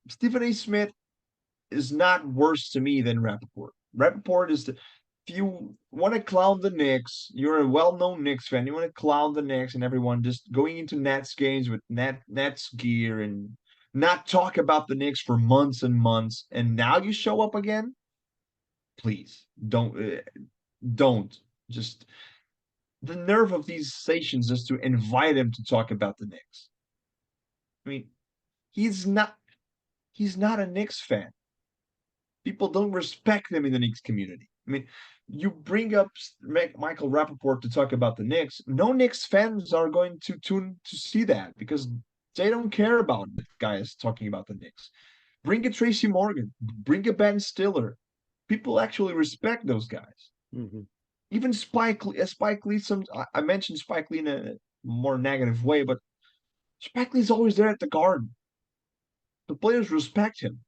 Stephen A. Smith is not worse to me than Rappaport. Rappaport is the if you want to clown the Knicks, you're a well-known Knicks fan. You want to clown the Knicks and everyone just going into Nets games with Nets gear and not talk about the Knicks for months and months, and now you show up again. Please don't just the nerve of these stations just to invite him to talk about the Knicks. I mean, he's not he's not a Knicks fan. People don't respect him in the Knicks community. I mean, you bring up Michael Rappaport to talk about the Knicks. No Knicks fans are going to tune to see that because they don't care about guys talking about the Knicks. Bring a Tracy Morgan, bring a Ben Stiller. People actually respect those guys. Mm-hmm. Even Spike Lee. I mentioned Spike Lee in a more negative way, but Spike Lee's always there at the Garden. The players respect him.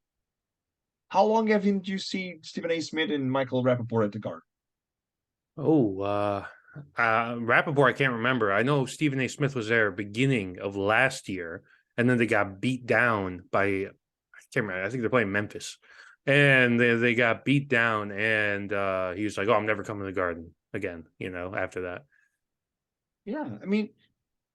How long haven't you seen Stephen A. Smith and Michael Rappaport at the Garden? Oh, Rappaport, I can't remember. I know Stephen A. Smith was there beginning of last year, and then they got beat down by, I can't remember. I think they're playing Memphis, and they got beat down, and he was like, "Oh, I'm never coming to the Garden again." After that. Yeah, I mean,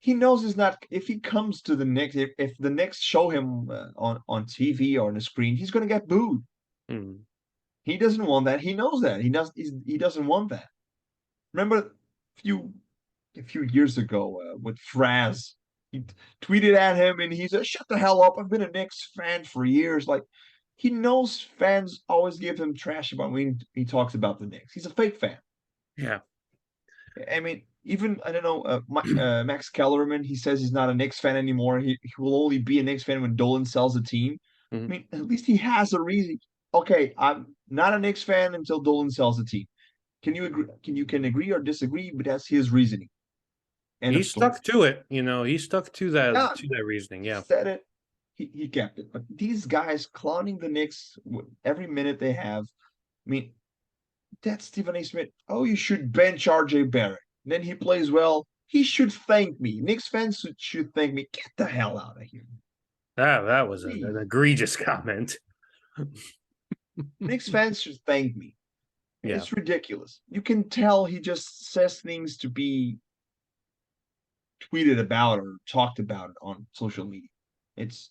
he knows it's not. If he comes to the Knicks, if the Knicks show him on TV or on the screen, he's going to get booed. Mm. He doesn't want that. He knows that. He doesn't want that. Remember a few years ago with Fraz, he tweeted at him and he said, "Shut the hell up! I've been a Knicks fan for years." Like he knows fans always give him trash about when he talks about the Knicks. He's a fake fan. Yeah. I mean, even I don't know, Max Kellerman. He says he's not a Knicks fan anymore. He will only be a Knicks fan when Dolan sells the team. I Mm-hmm. mean, at least he has a reason. Okay, I'm not a Knicks fan until Dolan sells the team. Can you agree? Can agree or disagree? But that's his reasoning. End He of story. stuck to it. He stuck to Yeah, that reasoning. he Yeah. said it. He kept it. But these guys clowning the Knicks every minute they have. I mean, that's Stephen A. Smith. Oh, you should bench RJ Barrett. And then he plays well. He should thank me. Knicks fans should thank me. Get the hell out of here. That was an Please. egregious comment. Knicks fans should thank me. Yeah. It's ridiculous. You can tell he just says things to be tweeted about or talked about on social media. It's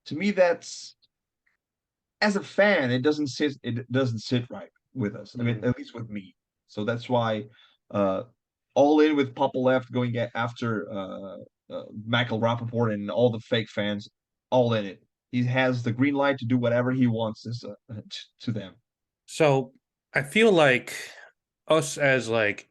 to me that's as a fan, it doesn't sit right. with us. I mean, Mhm. at least with me. So that's why uh all in with Papa left going after Michael Rappaport and all the fake fans, all in it. He has the green light to do whatever he wants to them. So I feel like us as like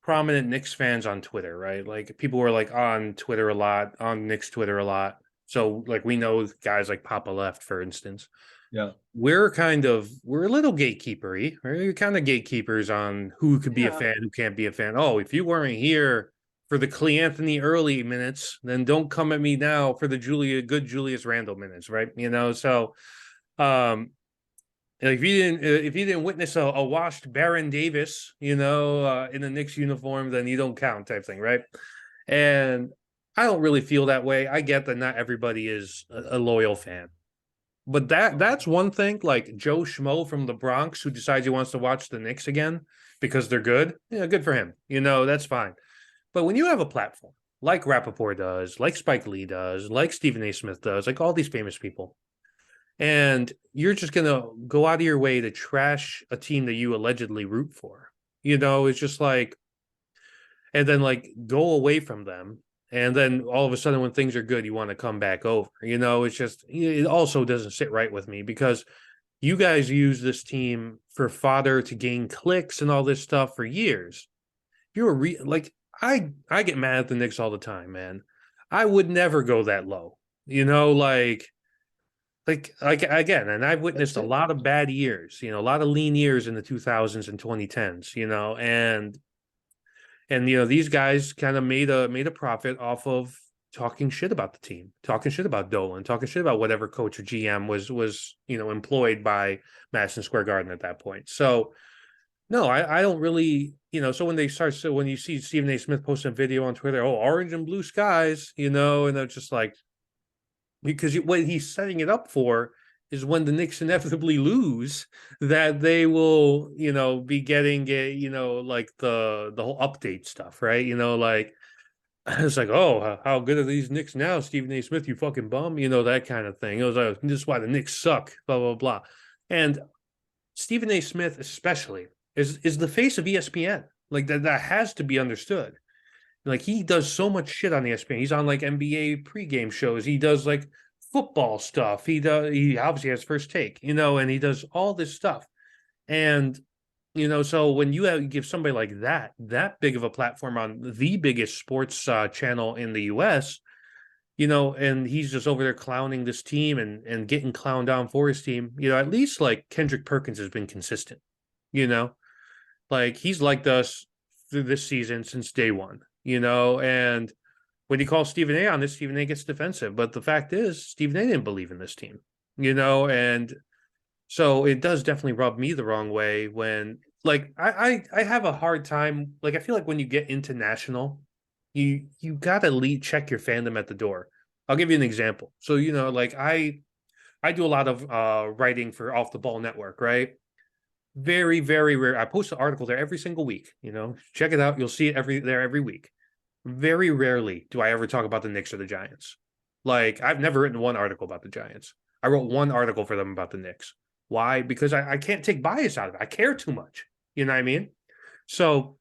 prominent Knicks fans on Twitter, right? Like people were like on Twitter a lot, on Knicks Twitter a lot. So like we know guys like Papa Left, for instance. Yeah. We're a little gatekeepery. We're kind of gatekeepers on who could be a Yeah. fan, who can't be a fan. Oh, if you weren't here for the Cleanthony early minutes, then don't come at me now for the good Julius Randle minutes, right? So um if you didn't witness a washed Baron Davis, in a Knicks uniform, then you don't count, type thing, right? And I don't really feel that way. I get that not everybody is a loyal fan, but that's one thing. Like Joe Schmo from the Bronx who decides he wants to watch the Knicks again because they're good, yeah, good for him. That's fine. But when you have a platform like Rappaport does, like Spike Lee does, like Stephen A. Smith does, like all these famous people, and you're just gonna go out of your way to trash a team that you allegedly root for. It's just like, and then like go away from them, and then all of a sudden when things are good, you want to come back over. It's just it also doesn't sit right with me because you guys use this team for fodder to gain clicks and all this stuff for years. You're like I get mad at the Knicks all the time, man. I would never go that low. Like again, and I've witnessed That's a it. lot of bad years, a lot of lean years in the 2000s and 2010s, and these guys kind of made a profit off of talking shit about the team, talking shit about Dolan, talking shit about whatever coach or GM was employed by Madison Square Garden at that point. So no, I don't really, so when you see Stephen A. Smith posting a video on Twitter, oh, orange and blue skies, and it's just like, because what he's setting it up for is when the Knicks inevitably lose, that they will, be getting like the whole update stuff, right? Like it's like, oh, how good are these Knicks now, Stephen A. Smith? You fucking bum, that kind of thing. It was like, this is why the Knicks suck, blah blah blah. And Stephen A. Smith, especially, is the face of ESPN. Like that has to be understood. Like he does so much shit on ESPN. He's on like NBA pregame shows. He does like football stuff. He obviously has first take, and he does all this stuff. And so when you give somebody like that big of a platform on the biggest sports channel in the US, and he's just over there clowning this team and getting clowned down for his team, at least like Kendrick Perkins has been consistent, you know, like he's liked us through this season since day one, and when you call Stephen A on this, Stephen A gets defensive. But the fact is, Stephen A didn't believe in this team, and so it does definitely rub me the wrong way when like I have a hard time. Like I feel like when you get international, you gotta check your fandom at the door. I'll give you an example. So, like I do a lot of writing for Off the Ball Network, right? Very, very rare. I post an article there every single week. Check it out. You'll see it every week. Very rarely do I ever talk about the Knicks or the Giants. Like I've never written one article about the Giants. I wrote one article for them about the Knicks. Why? Because I can't take bias out of it. I care too much. You know what I mean? So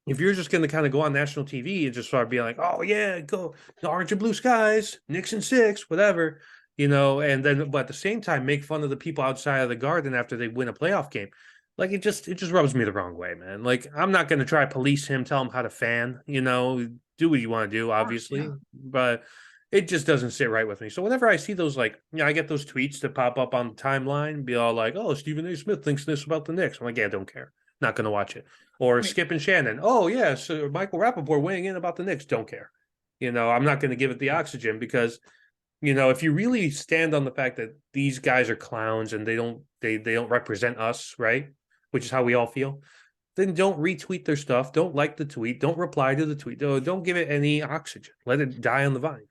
if you're just going to kind of go on national TV and just start being like, oh yeah, go the orange and blue skies, Knicks and six, whatever, and then but at the same time make fun of the people outside of the Garden after they win a playoff game. Like it just rubs me the wrong way, man. Like I'm not going to try to police him, tell him how to fan, do what you want to do, Of course, obviously, yeah. but it just doesn't sit right with me. So whenever I see those, like, I get those tweets that pop up on the timeline, be all like, "Oh, Stephen A. Smith thinks this about the Knicks." I'm like, "Yeah, don't care. Not going to watch it." Or I mean, Skip and Shannon. Oh, yeah, so Michael Rappaport weighing in about the Knicks. Don't care. I'm not going to give it the oxygen because if you really stand on the fact that these guys are clowns and they don't represent us, right? Which is how we all feel. Then don't retweet their stuff. Don't like the tweet. Don't reply to the tweet. Don't give it any oxygen. Let it die on the vine.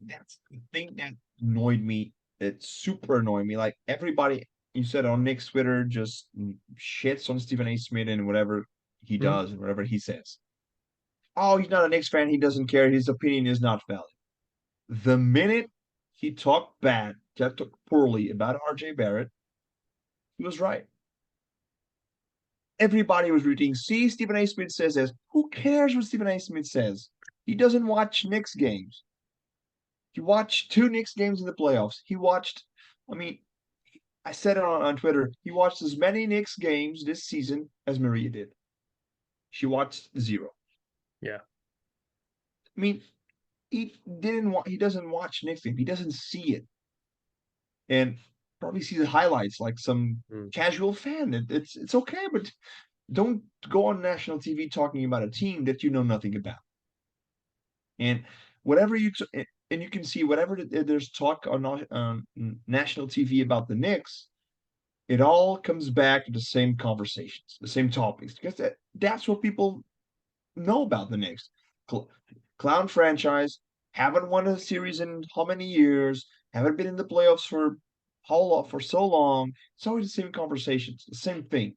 that's the thing that annoyed me. It super annoyed me. Like everybody you said on Nick's Twitter just shits on Stephen A. Smith and whatever he Hmm? does and whatever he says. Oh, he's not a Knicks fan. He doesn't care. His opinion is not valid. The minute he talked poorly about RJ Barrett, he was right. Everybody was rooting. See, Stephen A. Smith says this. Who cares what Stephen A. Smith says? He doesn't watch Knicks games. He watched two Knicks games in the playoffs. He watched, I mean, I said it on Twitter. He watched as many Knicks games this season as Maria did. She watched zero. Yeah. I mean, he doesn't watch Knicks games. He doesn't see it. And probably see the highlights like some casual fan. It's okay, but don't go on national TV talking about a team that you know nothing about. And whatever and you can see whatever there's talk on national TV about the Knicks, it all comes back to the same conversations, the same topics, because that's what people know about the Knicks. Clown franchise, haven't won a series in how many years, haven't been in the playoffs for how long, for so long. It's always the same conversations, the same thing.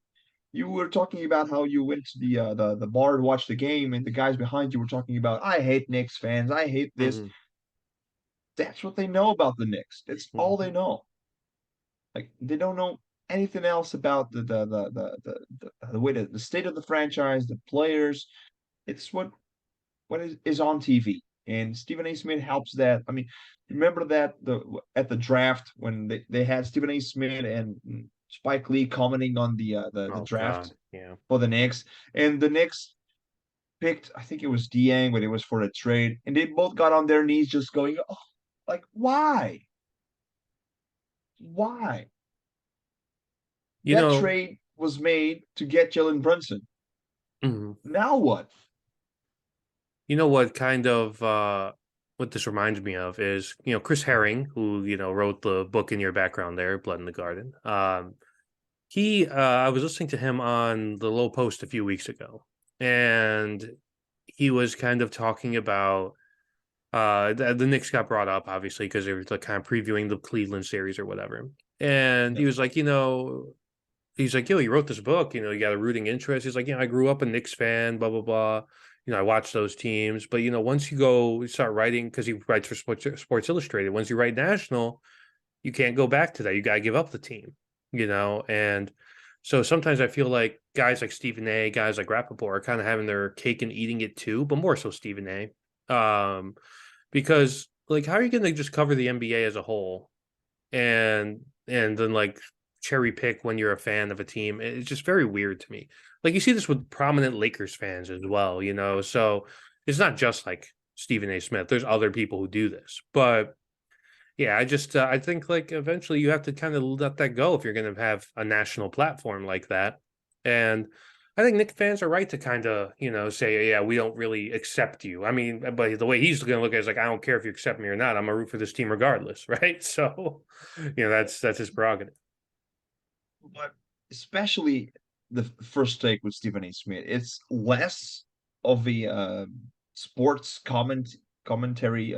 You were talking about how you went to the bar to watch the game, and the guys behind you were talking about, I hate Knicks fans, I hate this. Mm-hmm. That's what they know about the Knicks. That's all they know. Like they don't know anything else about the way the state of the franchise, the players. It's what is on TV. And Stephen A. Smith helps that. I mean, remember that at the draft when they had Stephen A. Smith and Spike Lee commenting on the Oh draft God. Yeah. for the Knicks, and the Knicks picked, I think it was Dieng, but it was for a trade, and they both got on their knees just going, oh, like why? Why? You That know, trade was made to get Jalen Brunson. mhm. Now what? You know what kind of what this reminds me of is, Chris Herring, who, wrote the book in your background there, Blood in the Garden. He I was listening to him on the Low Post a few weeks ago, and he was kind of talking about the Knicks got brought up obviously because they were like kind of previewing the Cleveland series or whatever. And he Yeah. was like, he's like, yo, you wrote this book, you got a rooting interest. He's like, I grew up a Knicks fan, blah, blah, blah. I watched those teams. But, once you start writing, because he writes for Sports Illustrated, once you write national, you can't go back to that. You got to give up the team, And so sometimes I feel like guys like Stephen A., guys like Rappaport are kind of having their cake and eating it too, but more so Stephen A. Because, like, how are you going to just cover the NBA as a whole and then like cherry pick when you're a fan of a team? It's just very weird to me. Like you see this with prominent Lakers fans as well, So it's not just like Stephen A. Smith. There's other people who do this, but yeah, I think like eventually you have to kind of let that go if you're going to have a national platform like that. And I think Knicks fans are right to kind of, say, yeah, we don't really accept you. I mean, but the way he's going to look at it is like, I don't care if you accept me or not. I'm gonna root for this team regardless, right? So, that's his prerogative. But especially the first take with Stephen A. Smith, it's less of a sports commentary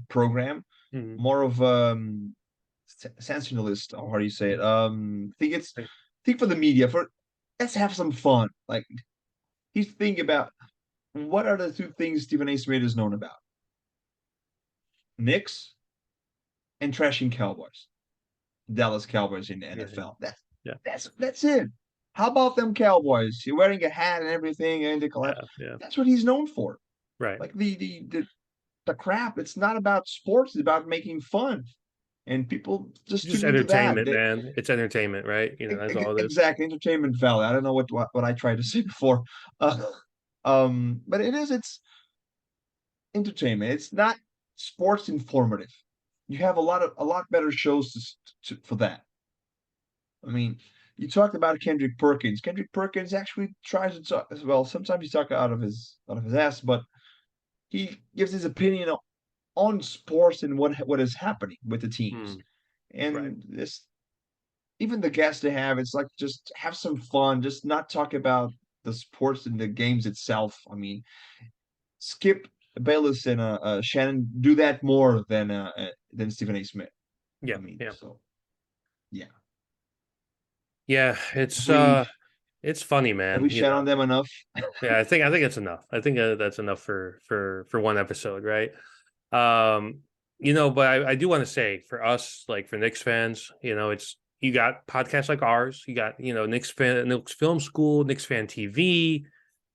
program, Mhm. more of sensationalist, or how do you say it? Think for the media for let's have some fun. Like he's thinking about what are the two things Stephen A. Smith is known about: Knicks and trashing Cowboys, Dallas Cowboys in the Yeah, NFL. yeah, That's it. How about them Cowboys? You're wearing a hat and everything, and they collapse. yeah, yeah. That's what he's known for. Right. Like the crap. It's not about sports. It's about making fun, and people just Just tune into that. entertainment, man. It's entertainment, right? That's all it is. Exactly, entertainment value. I don't know what I tried to say before. Uh, but it's entertainment. It's not sports informative. You have a lot better shows for that. I mean, you talked about Kendrick Perkins. Kendrick Perkins actually tries to talk as well. Sometimes he talks out of his ass, but he gives his opinion on sports and what is happening with the teams. Hmm. Right. And this, even the guests they have, it's like just have some fun, just not talk about the sports and the games itself. I mean, Skip Bayless and Shannon do that more than Stephen A. Smith. Yeah, I mean, yeah, so yeah. yeah. Have we It's funny, have man. we shat on them enough? Yeah. I think it's enough. I think that's enough for one episode, right? But I do want to say for us, like for Knicks fans, you got podcasts like ours. You got, Knicks Film School, Knicks Fan TV,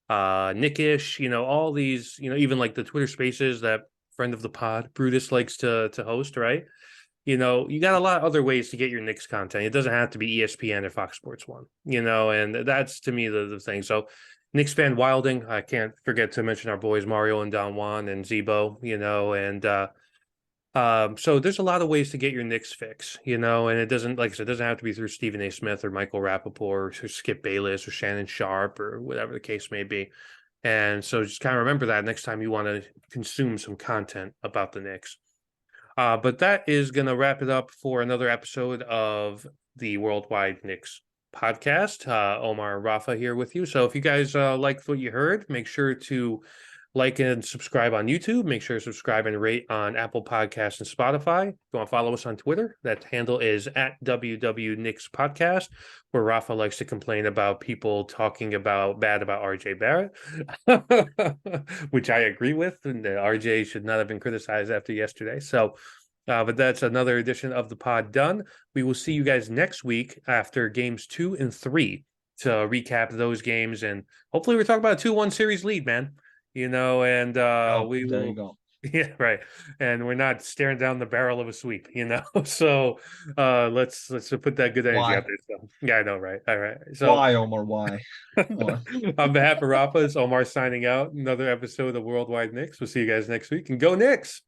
Nickish, all these, even like the Twitter Spaces that friend of the pod Brutus likes to host, right? You got a lot of other ways to get your Knicks content. It doesn't have to be ESPN or Fox Sports One, and that's to me the thing. So Knicks fan Wilding, I can't forget to mention our boys Mario and Don Juan and Zebo, and so there's a lot of ways to get your Knicks fix, and it doesn't, like I said, it doesn't have to be through Stephen A. Smith or Michael Rappaport or Skip Bayless or Shannon Sharp or whatever the case may be. And so just kind of remember that next time you want to consume some content about the Knicks. But that is going to wrap it up for another episode of the Worldwide Knicks podcast. Omar and Rafa here with you. So if you guys liked what you heard, make sure to like and subscribe on YouTube. Make sure to subscribe and rate on Apple Podcasts and Spotify. If you want to follow us on Twitter, that handle is at WW Knicks Podcast, where Rafa likes to complain about people talking bad about RJ Barrett, which I agree with. And RJ should not have been criticized after yesterday. So, but that's another edition of the pod done. We will see you guys next week after games 2 and 3 to recap those games. And hopefully we're talking about a 2-1 series lead, man. And we there will, you go. yeah, right. And we're not staring down the barrel of a sweep, So let's put that good energy out there. So, yeah, I know, right? All right. So why, Omar? Why? On behalf of Rafa, it's Omar signing out. Another episode of Worldwide Knicks. We'll see you guys next week, and go Knicks.